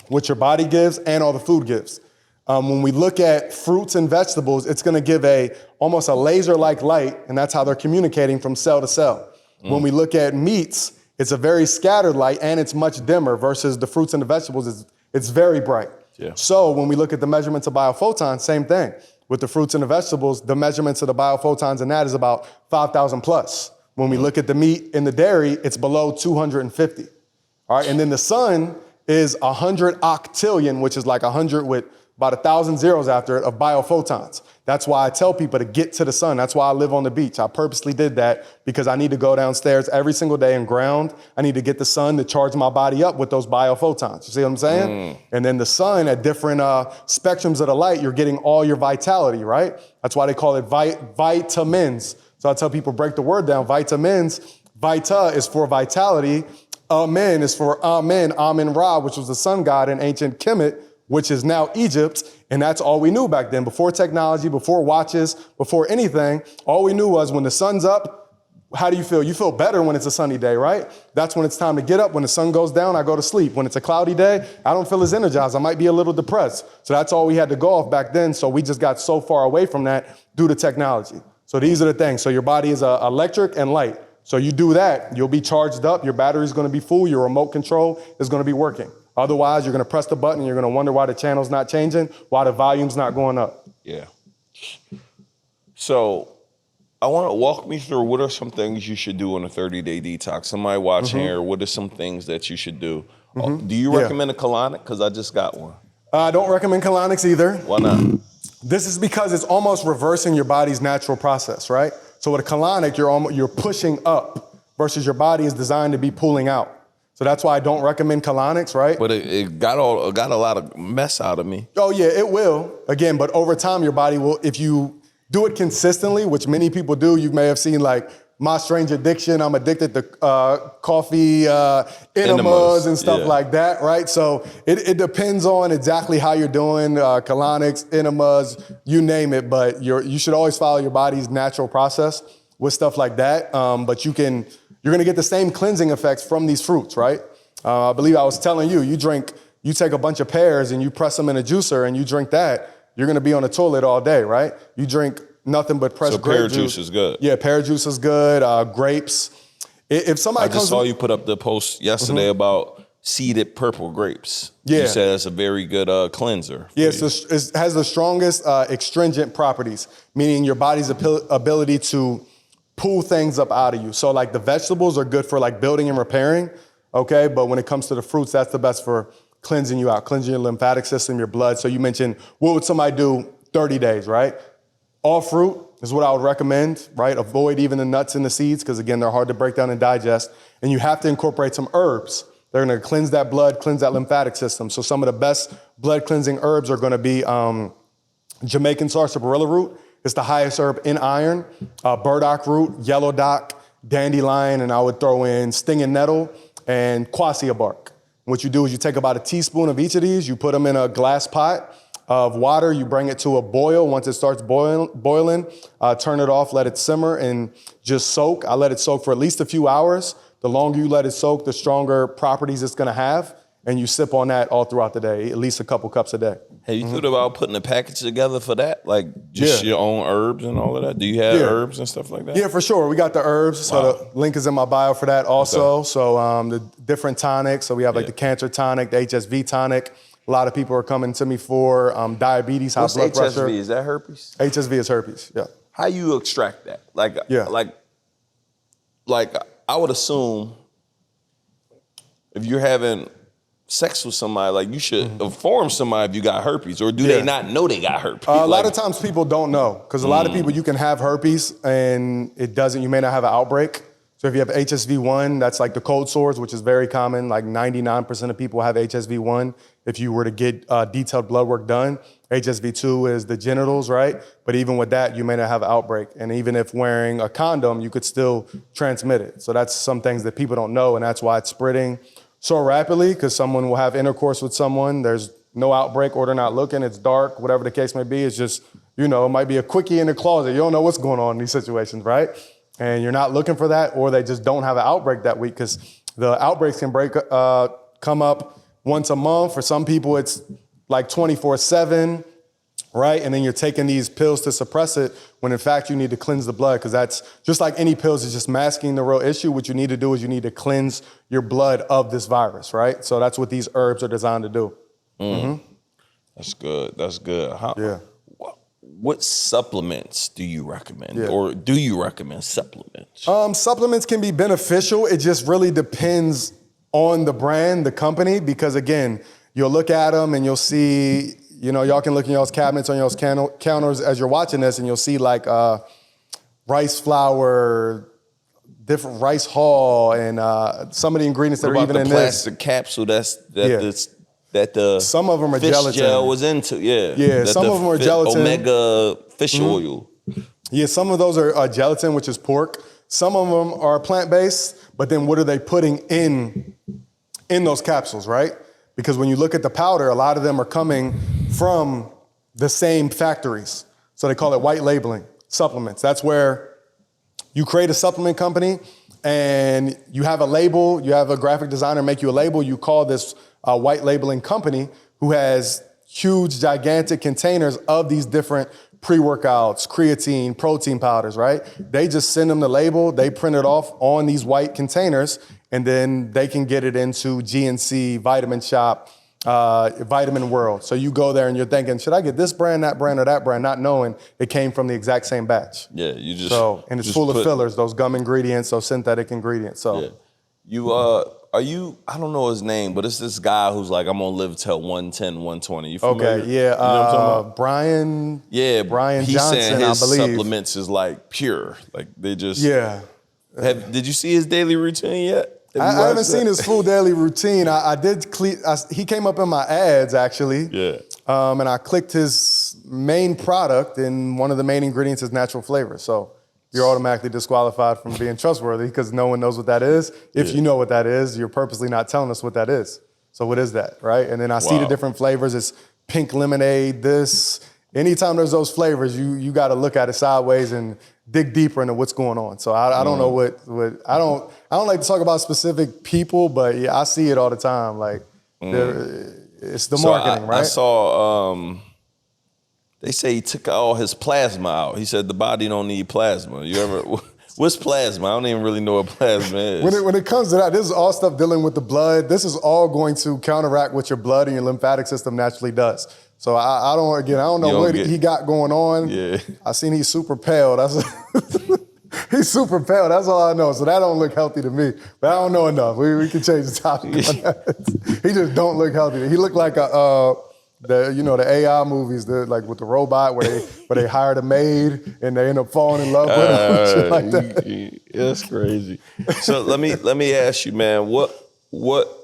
which your body gives and all the food gives. When we look at fruits and vegetables, it's gonna give almost a laser-like light, and that's how they're communicating from cell to cell. When we look at meats, it's a very scattered light and it's much dimmer versus the fruits and the vegetables, it's very bright. Yeah. So when we look at the measurements of biophotons, same thing. With the fruits and the vegetables, the measurements of the biophotons in that is about 5,000 plus. When we look at the meat and the dairy, it's below 250. All right, and then the sun is 100 octillion, which is like 100 with about 1,000 zeros after it, of biophotons. That's why I tell people to get to the sun. That's why I live on the beach. I purposely did that because I need to go downstairs every single day and ground. I need to get the sun to charge my body up with those biophotons. You see what I'm saying? And then the sun at different spectrums of the light, you're getting all your vitality, right? That's why they call it vitamins. So I tell people, break the word down. Vitamins, vita is for vitality. Amen is for Amen, Amen-Ra, which was the sun god in ancient Kemet, which is now Egypt. And that's all we knew back then. Before technology, before watches, before anything, all we knew was when the sun's up, how do you feel? You feel better when it's a sunny day, right? That's when it's time to get up. When the sun goes down, I go to sleep. When it's a cloudy day, I don't feel as energized. I might be a little depressed. So that's all we had to go off back then. So we just got so far away from that due to technology. So these are the things. So your body is electric and light. So you do that, you'll be charged up, your battery's gonna be full, your remote control is gonna be working. Otherwise, you're gonna press the button and you're gonna wonder why the channel's not changing, why the volume's not going up. Yeah. So I want to walk me through what are some things you should do on a 30-day detox. Somebody watching here, what are some things that you should do? Do you recommend a colonic? Because I just got one. I don't recommend colonics either. Why not? This is because it's almost reversing your body's natural process, right? So with a colonic, you're pushing up versus your body is designed to be pulling out. So that's why I don't recommend colonics, right? But it got a lot of mess out of me. Oh yeah, it will. Again, but over time, your body will, if you do it consistently, which many people do, you may have seen like My Strange Addiction, I'm addicted to coffee enemas and stuff like that, right? So it depends on exactly how you're doing, colonics, enemas, you name it, but you should always follow your body's natural process with stuff like that. But you're gonna get the same cleansing effects from these fruits, right? I believe I was telling you, you take a bunch of pears and you press them in a juicer and you drink that, you're gonna be on the toilet all day, right? You drink nothing but fresh grape juice. Pear juice is good. Yeah, pear juice is good. Grapes. If somebody I just saw you put up the post yesterday about seeded purple grapes. Yeah. You said it's a very good cleanser. Yeah, it has the strongest astringent properties, meaning your body's ability to pull things up out of you. So like the vegetables are good for like building and repairing, okay? But when it comes to the fruits, that's the best for cleansing you out, cleansing your lymphatic system, your blood. So you mentioned, what would somebody do 30 days, right? All fruit is what I would recommend, right? Avoid even the nuts and the seeds, because again, they're hard to break down and digest. And you have to incorporate some herbs. They're gonna cleanse that blood, cleanse that lymphatic system. So some of the best blood cleansing herbs are gonna be Jamaican sarsaparilla root. It's the highest herb in iron. Burdock root, yellow dock, dandelion, and I would throw in stinging nettle and quassia bark. What you do is you take about a teaspoon of each of these, you put them in a glass pot of water, you bring it to a boil. Once it starts boiling, turn it off, let it simmer, and just soak. I let it soak for at least a few hours. The longer you let it soak, the stronger properties it's gonna have, and you sip on that all throughout the day, at least a couple cups a day. Have you thought about putting a package together for that? Like just your own herbs and all of that? Do you have herbs and stuff like that? Yeah, for sure. We got the herbs. So the link is in my bio for that also. Okay. So the different tonics. So we have like the cancer tonic, the HSV tonic. A lot of people are coming to me for diabetes, high blood pressure. HSV? Is that herpes? HSV is herpes, yeah. How you extract that? Like I would assume if you're having sex with somebody, like you should inform somebody if you got herpes, or do they not know they got herpes? A lot of times people don't know, because a lot of people, you can have herpes and you may not have an outbreak. So if you have HSV1, that's like the cold sores, which is very common. Like 99% of people have HSV1. If you were to get detailed blood work done, HSV2 is the genitals, right? But even with that, you may not have an outbreak. And even if wearing a condom, you could still transmit it. So that's some things that people don't know, and that's why it's spreading so rapidly, because someone will have intercourse with someone, there's no outbreak, or they're not looking, it's dark, whatever the case may be. It's just, it might be a quickie in the closet. You don't know what's going on in these situations, right? And you're not looking for that, or they just don't have an outbreak that week, because the outbreaks can come up once a month. For some people, it's like 24/7, right? And then you're taking these pills to suppress it, when in fact you need to cleanse the blood, because that's just like any pills, is just masking the real issue. What you need to do is you need to cleanse your blood of this virus, right? So that's what these herbs are designed to do. That's good. That's good. Yeah. What supplements do you recommend, or do you recommend supplements? Supplements can be beneficial. It just really depends on the brand, the company, because again, you'll look at them and you'll see, you know, y'all can look in y'all's cabinets on y'all's counters as you're watching this, and you'll see like rice flour, different rice hull, and some of the ingredients that are even in the this. plastic capsule that the some of them are fish gelatin. gel was into. Yeah, some of them are gelatin. Omega fish oil. Yeah, some of those are gelatin, which is pork. Some of them are plant-based, but then what are they putting in those capsules, right? Because when you look at the powder, a lot of them are coming from the same factories. So they call it white labeling supplements. That's where you create a supplement company and you have a label, you have a graphic designer make you a label, you call this white labeling company who has huge, gigantic containers of these different pre-workouts, creatine, protein powders, right? They just send them the label, they print it off on these white containers, and then they can get it into GNC, Vitamin Shop, Vitamin World. So you go there and you're thinking, should I get this brand, or that brand, not knowing it came from the exact same batch. Yeah, you just and it's full of fillers, those gum ingredients, those synthetic ingredients. So yeah. You are you, I don't know his name, but it's this guy who's like, I'm gonna live till 110, 120. You familiar? Okay, yeah. You know what I'm talking about? Brian. Yeah, Brian he's Johnson, saying his I believe. supplements is like pure. Like they just Did you see his daily routine yet? I haven't seen his full daily routine. He came up in my ads actually. Yeah. And I clicked his main product, and one of the main ingredients is natural flavor. So you're automatically disqualified from being trustworthy because no one knows what that is. If you know what that is, you're purposely not telling us what that is. So what is that, right? And then I see the different flavors. It's pink lemonade, this. Anytime there's those flavors, you got to look at it sideways and dig deeper into what's going on. So I don't know what I don't like to talk about specific people, but yeah, I see it all the time. Like it's the marketing, right? I saw they say he took all his plasma out. He said the body don't need plasma. You ever what's plasma? I don't even really know what plasma is. When it comes to that, this is all stuff dealing with the blood. This is all going to counteract what your blood and your lymphatic system naturally does. So I don't know what he got going on. Yeah. I seen he's super pale. He's super pale. That's all I know. So that don't look healthy to me. But I don't know enough. We can change the topic on that. He just don't look healthy. He looked like the AI movies, like with the robot where they hired a maid and they end up falling in love with him and shit like that. That's crazy. So let me ask you, man, what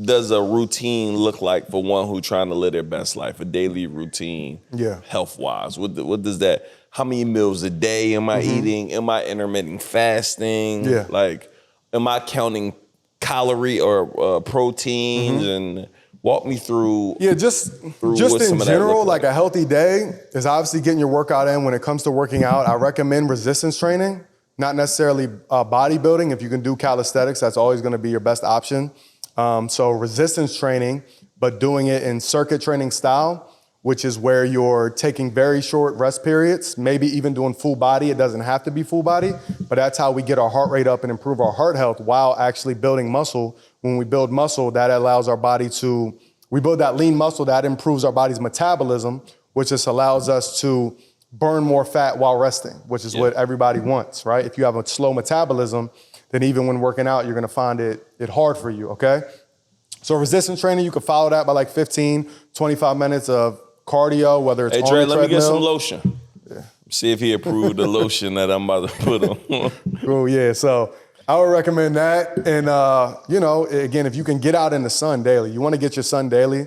does a routine look like for one who trying to live their best life, a daily routine, health-wise? What does that, how many meals a day am I eating? Am I intermittent fasting? Yeah. Like, am I counting calorie or proteins? And walk me through. Yeah, just in general, like a healthy day is obviously getting your workout in. When it comes to working out, I recommend resistance training, not necessarily bodybuilding. If you can do calisthenics, that's always gonna be your best option. So resistance training, but doing it in circuit training style, which is where you're taking very short rest periods, maybe even doing full body. It doesn't have to be full body, but that's how we get our heart rate up and improve our heart health while actually building muscle. When we build muscle, that allows our body we build that lean muscle that improves our body's metabolism, which just allows us to burn more fat while resting, which is what everybody wants, right? If you have a slow metabolism, then even when working out, you're gonna find it hard for you, okay? So resistance training, you can follow that by like 15, 25 minutes of cardio, whether it's on the treadmill. Let me get some lotion. Yeah. See if he approved the lotion that I'm about to put on. Oh yeah, so I would recommend that. And again, if you can get out in the sun daily, you wanna get your sun daily.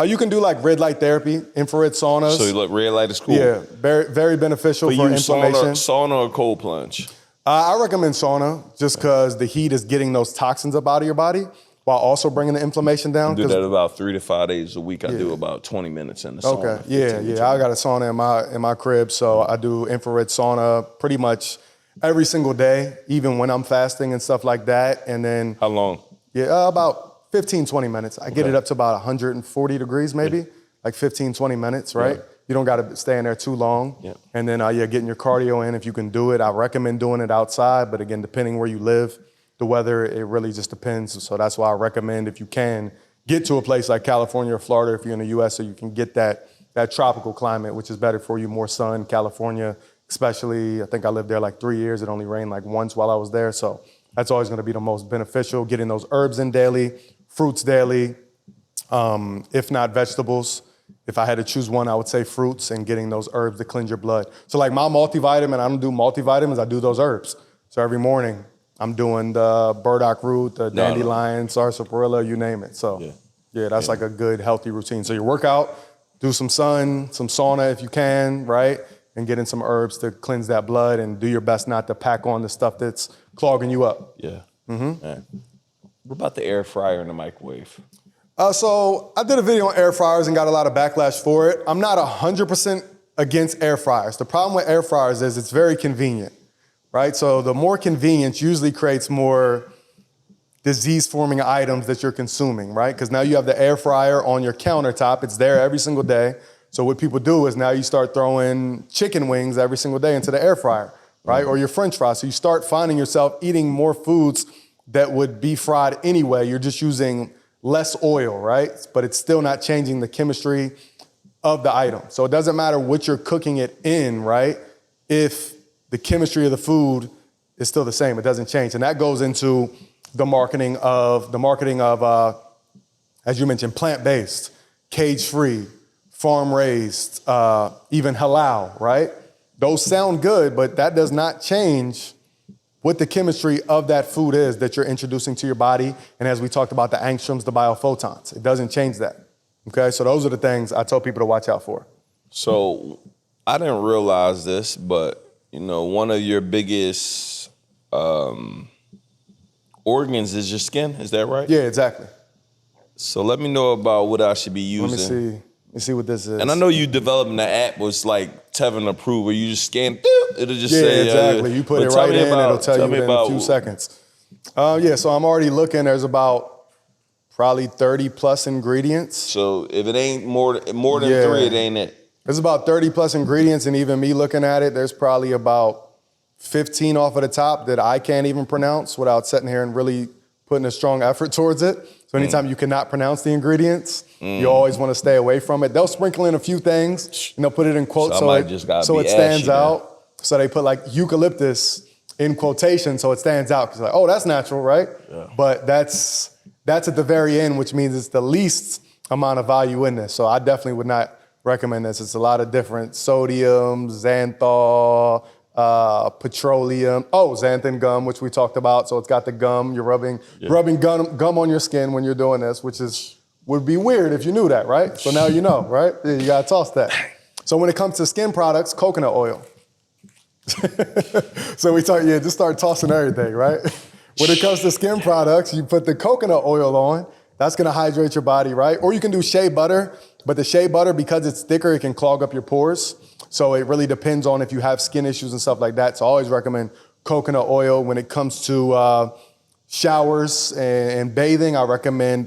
You can do like red light therapy, infrared saunas. So you look, red light is cool. Yeah, very, very beneficial for inflammation. Sauna or cold plunge? I recommend sauna just because the heat is getting those toxins up out of your body while also bringing the inflammation down. I do that about 3 to 5 days a week. I do about 20 minutes in the sauna. Okay, yeah. I got a sauna in my crib, so I do infrared sauna pretty much every single day, even when I'm fasting and stuff like that. And then how long? Yeah, about 15, 20 minutes. I get it up to about 140 degrees maybe, like 15, 20 minutes, right? Yeah. You don't got to stay in there too long. Yeah. And then getting your cardio in if you can do it. I recommend doing it outside, but again, depending where you live, the weather, it really just depends. So that's why I recommend if you can get to a place like California or Florida if you're in the US so you can get that tropical climate, which is better for you, more sun. California, especially, I think I lived there like 3 years. It only rained like once while I was there. So that's always going to be the most beneficial, getting those herbs in daily, fruits daily, if not vegetables. If I had to choose one, I would say fruits and getting those herbs to cleanse your blood. So like my multivitamin, I don't do multivitamins, I do those herbs. So every morning, I'm doing the burdock root, the dandelion, sarsaparilla, you name it. So yeah, that's like a good, healthy routine. So you work out, do some sun, some sauna if you can, right? And get in some herbs to cleanse that blood and do your best not to pack on the stuff that's clogging you up. Yeah. Man. What about the air fryer and the microwave? So I did a video on air fryers and got a lot of backlash for it. I'm not 100% against air fryers. The problem with air fryers is it's very convenient, right? So the more convenience usually creates more disease-forming items that you're consuming, right? Because now you have the air fryer on your countertop. It's there every single day. So what people do is now you start throwing chicken wings every single day into the air fryer, right? Or your French fries. So you start finding yourself eating more foods that would be fried anyway. You're just using less oil, right? But it's still not changing the chemistry of the item. So it doesn't matter what you're cooking it in, right? If the chemistry of the food is still the same, it doesn't change. And that goes into the marketing of as you mentioned, plant-based, cage-free, farm-raised, even halal, right? Those sound good, but that does not change what the chemistry of that food is that you're introducing to your body. And as we talked about, the angstroms, the biophotons, it doesn't change that. Okay, so those are the things I tell people to watch out for. So I didn't realize this, but one of your biggest organs is your skin. Is that right? Yeah, exactly. So let me know about what I should be using. Let me see what this is. And I know you developing the app was like Tevin approved, where you just scan, it'll just yeah, say. Exactly. You put it right in, it'll tell you in a few seconds. So I'm already looking. There's about probably 30 plus ingredients. So if it ain't more than 3, it ain't it. There's about 30 plus ingredients, and even me looking at it, there's probably about 15 off of the top that I can't even pronounce without sitting here and really putting a strong effort towards it. So anytime you cannot pronounce the ingredients, you always want to stay away from it. They'll sprinkle in a few things, and they'll put it in quotes so it stands out. So they put like eucalyptus in quotation so it stands out. Because like, oh, that's natural, right? Yeah. But that's at the very end, which means it's the least amount of value in this. So I definitely would not recommend this. It's a lot of different sodium, xanthol, petroleum, xanthan gum, which we talked about. So it's got the gum. You're rubbing gum on your skin when you're doing this, which would be weird if you knew that, right? So now you know, right? Yeah, you gotta toss that. So when it comes to skin products, coconut oil. So we talk, just start tossing everything, right? When it comes to skin products, you put the coconut oil on. That's gonna hydrate your body, right? Or you can do shea butter, but the shea butter, because it's thicker, it can clog up your pores. So it really depends on if you have skin issues and stuff like that. So I always recommend coconut oil. When it comes to showers and bathing, I recommend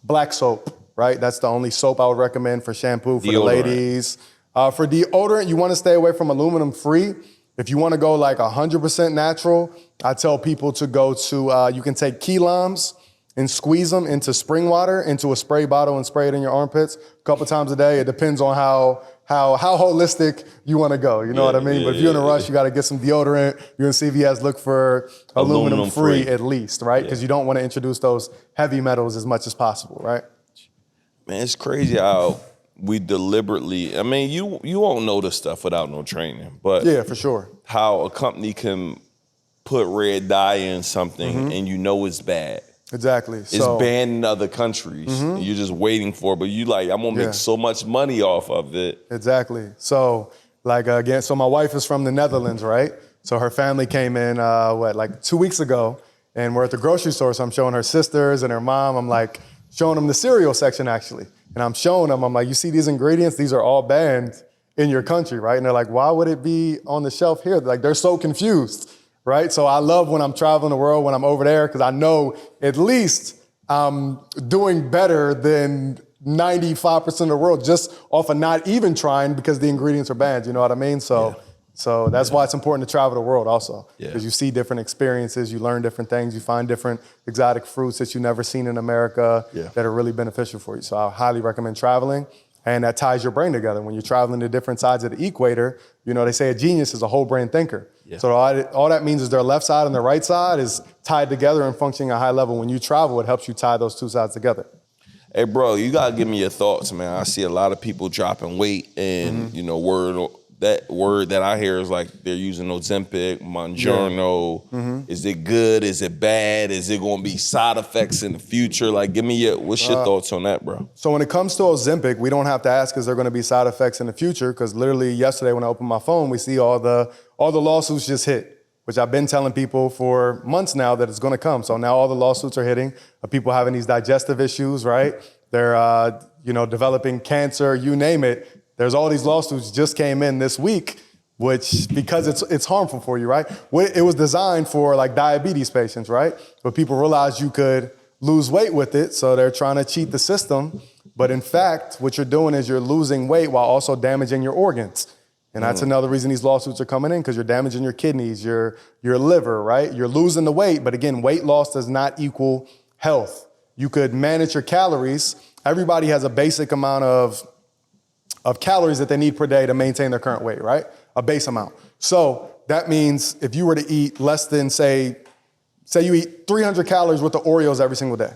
black soap, right? That's the only soap I would recommend for shampoo for the ladies. For deodorant, you want to stay away from aluminum free. If you want to go like 100% natural, I tell people to go to, you can take key limes and squeeze them into spring water, into a spray bottle and spray it in your armpits a couple times a day. It depends on how holistic you want to go. You know what I mean? But if you're in a rush, you got to get some deodorant. You're in CVS, look for aluminum free at least, right? Because you don't want to introduce those heavy metals as much as possible, right? Man, it's crazy how we deliberately, you won't know this stuff without no training, but yeah, for sure. How a company can put red dye in something and it's bad. Exactly. It's banned in other countries. And you're just waiting for it, but you like, I'm gonna make so much money off of it. Exactly. So like again, so my wife is from the Netherlands, right? So her family came in, 2 weeks ago, and we're at the grocery store. So I'm showing her sisters and her mom. I'm like showing them the cereal section actually. And I'm showing them, I'm like, you see these ingredients? These are all banned in your country, right? And they're like, why would it be on the shelf here? Like they're so confused. Right? So I love when I'm traveling the world, when I'm over there, because I know at least I'm doing better than 95% of the world just off of not even trying because the ingredients are banned. You know what I mean? So that's why it's important to travel the world also. Because you see different experiences, you learn different things, you find different exotic fruits that you've never seen in America that are really beneficial for you. So I highly recommend traveling. And that ties your brain together. When you're traveling to different sides of the equator, they say a genius is a whole brain thinker. Yeah. So all that means is their left side and their right side is tied together and functioning at a high level. When you travel, it helps you tie those two sides together. Hey, bro, you gotta give me your thoughts, man. I see a lot of people dropping weight, and you know, word that I hear is like they're using Ozempic, Mounjaro. Is it good? Is it bad? Is it gonna be side effects in the future? Like, give me what's your thoughts on that, bro? So when it comes to Ozempic, we don't have to ask, is there going to be side effects in the future? Because literally yesterday when I opened my phone, we see all the lawsuits just hit, which I've been telling people for months now that it's going to come. So now all the lawsuits are hitting of people having these digestive issues, right? They're developing cancer, you name it. There's all these lawsuits just came in this week, which because it's harmful for you, right? It was designed for like diabetes patients, right? But people realized you could lose weight with it, so they're trying to cheat the system. But in fact, what you're doing is you're losing weight while also damaging your organs. And that's another reason these lawsuits are coming in, because you're damaging your kidneys, your liver, right? You're losing the weight, but again, weight loss does not equal health. You could manage your calories. Everybody has a basic amount of calories that they need per day to maintain their current weight, right? A base amount. So that means if you were to eat less than, say you eat 300 calories with the Oreos every single day,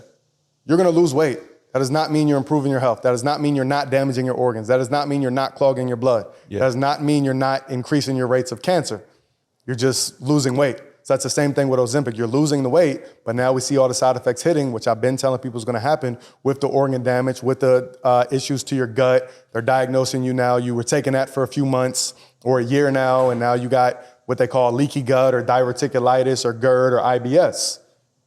you're gonna lose weight. That does not mean you're improving your health. That does not mean you're not damaging your organs. That does not mean you're not clogging your blood. That does not mean you're not increasing your rates of cancer. You're just losing weight. So that's the same thing with Ozempic. You're losing the weight, but now we see all the side effects hitting, which I've been telling people is going to happen with the organ damage, with the issues to your gut. They're diagnosing you now. You were taking that for a few months or a year now, and now you got what they call leaky gut or diverticulitis or GERD or IBS.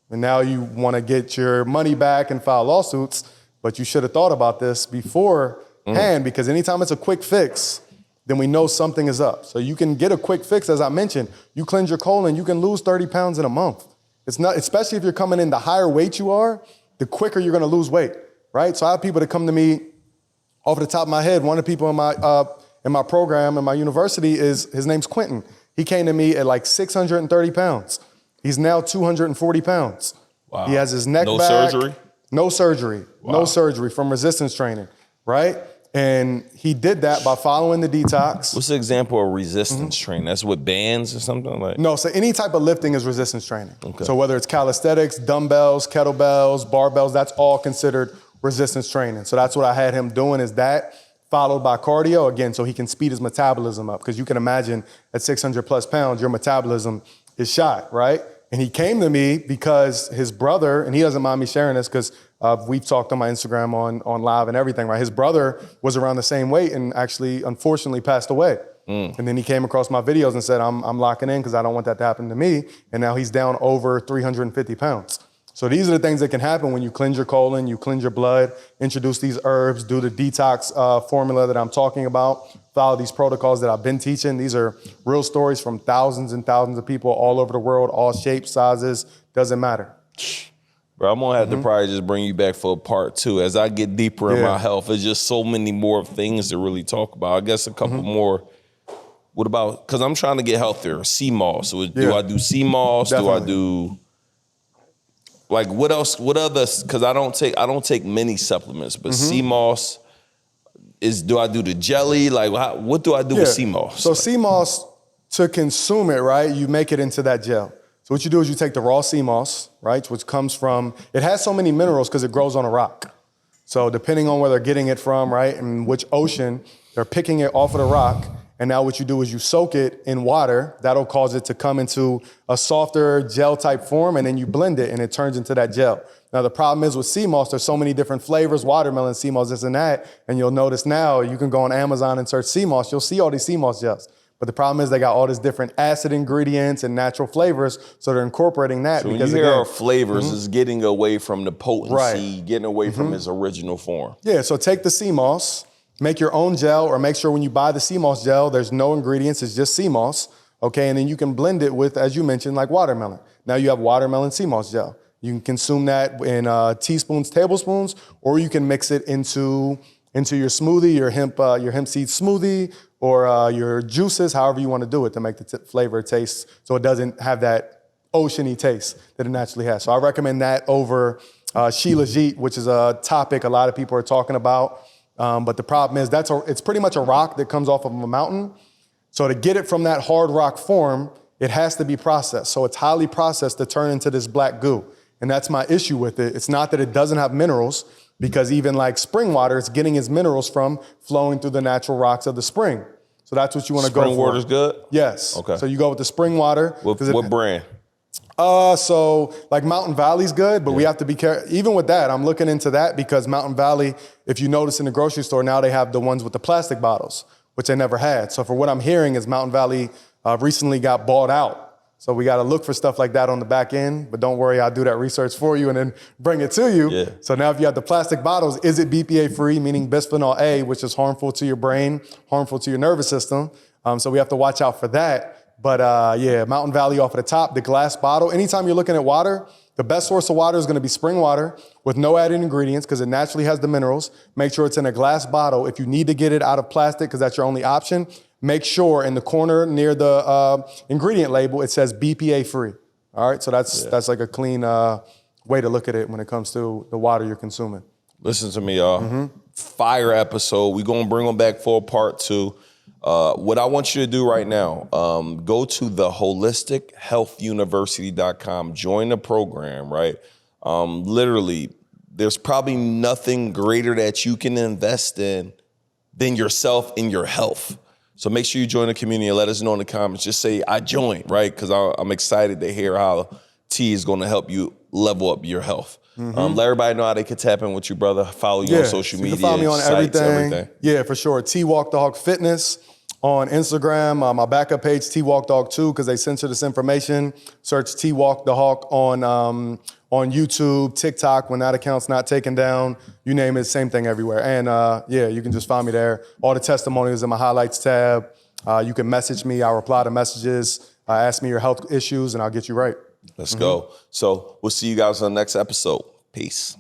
And now you want to get your money back and file lawsuits, but you should have thought about this beforehand, because anytime it's a quick fix, then we know something is up. So you can get a quick fix, as I mentioned. You cleanse your colon, you can lose 30 pounds in a month. It's not, especially if you're coming in, the higher weight you are, the quicker you're gonna lose weight, right? So I have people that come to me off the top of my head. One of the people in my program, in my university, his name's Quentin. He came to me at like 630 pounds. He's now 240 pounds. Wow. He has his neck back. No surgery? No surgery. Wow. No surgery from resistance training, right? And he did that by following the detox. What's the example of resistance training? That's with bands or something like? No, so any type of lifting is resistance training. Okay. So whether it's calisthenics, dumbbells, kettlebells, barbells, that's all considered resistance training. So that's what I had him doing, is that followed by cardio, again, so he can speed his metabolism up. Because you can imagine at 600 plus pounds, your metabolism is shot, right? And he came to me because his brother, and he doesn't mind me sharing this because we've talked on my Instagram on live and everything, right? His brother was around the same weight and actually, unfortunately, passed away. And then he came across my videos and said, I'm locking in because I don't want that to happen to me. And now he's down over 350 pounds. So these are the things that can happen when you cleanse your colon, you cleanse your blood, introduce these herbs, do the detox formula that I'm talking about, follow these protocols that I've been teaching. These are real stories from thousands and thousands of people all over the world, all shapes, sizes, doesn't matter. Bro, I'm gonna have to probably just bring you back for a part 2. As I get deeper in my health, there's just so many more things to really talk about. I guess a couple more. What about, because I'm trying to get healthier, CMOS. So do I do CMOS? Definitely. Do I do, like, what else, what other, because I don't take many supplements, but CMOS, do I do the jelly? Like, what do I do with CMOS? So CMOS, to consume it, right, you make it into that gel. So what you do is you take the raw CMOS, right, which comes from, it has so many minerals because it grows on a rock. So depending on where they're getting it from, right, and which ocean, they're picking it off of the rock. And now what you do is you soak it in water. That'll cause it to come into a softer gel type form, and then you blend it and it turns into that gel. Now the problem is with CMOS, there's so many different flavors, watermelon, CMOS, this and that. And you'll notice now, you can go on Amazon and search CMOS, you'll see all these CMOS gels. But the problem is they got all these different acid ingredients and natural flavors, so they're incorporating that. So because when you hear flavors, it's getting away from the potency, Right. getting away from its original form. Yeah, so take the CMOS, make your own gel, or make sure when you buy the CMOS gel, there's no ingredients, it's just CMOS, okay? And then you can blend it with, as you mentioned, like watermelon. Now you have watermelon CMOS gel. You can consume that in teaspoons, tablespoons, or you can mix it into your smoothie, your hemp seed smoothie, or your juices, however you want to do it to make the flavor taste so it doesn't have that oceany taste that it naturally has. So I recommend that over Shilajit, which is a topic a lot of people are talking about. But the problem is it's pretty much a rock that comes off of a mountain. So to get it from that hard rock form, it has to be processed. So it's highly processed to turn into this black goo. And that's my issue with it. It's not that it doesn't have minerals. because even like spring water, it's getting its minerals from flowing through the natural rocks of the spring. So that's what you want to go for. Spring water's good? Yes. Okay. So you go with the spring water. What brand? So like Mountain Valley's good, but we have to be careful. Even with that, I'm looking into that because Mountain Valley, if you notice in the grocery store, now they have the ones with the plastic bottles, which they never had. So for what I'm hearing is Mountain Valley recently got bought out. So we got to look for stuff like that on the back end, but don't worry, I'll do that research for you and then bring it to you. Yeah. So now if you have the plastic bottles, is it BPA free, meaning bisphenol A, which is harmful to your brain, harmful to your nervous system. So we have to watch out for that. But yeah, Mountain Valley off of the top, the glass bottle. Anytime you're looking at water, the best source of water is going to be spring water with no added ingredients because it naturally has the minerals. Make sure it's in a glass bottle. If you need to get it out of plastic because that's your only option, make sure in the corner near the ingredient label, it says BPA free. All right, so that's like a clean way to look at it when it comes to the water you're consuming. Listen to me, y'all. Fire episode. We're going to bring them back for a part 2. What I want you to do right now, go to theholistichealthuniversity.com, join the program, right? Literally, there's probably nothing greater that you can invest in than yourself and your health. So make sure you join the community and let us know in the comments. Just say, I joined, right? Because I'm excited to hear how T is going to help you level up your health. Let everybody know how they can tap in with you, brother. Follow you on social media. You can follow me on sites, everything. Yeah, for sure. Twalk Da Hulk Fitness on Instagram. My backup page, Twalk Da Hulk 2, because they censor this information. Search Twalk Da Hulk on YouTube, TikTok, when that account's not taken down. You name it, same thing everywhere. And yeah, you can just find me there. All the testimonials in my highlights tab. You can message me. I'll reply to messages. Ask me your health issues, and I'll get you right. Let's go. So we'll see you guys on the next episode. Peace.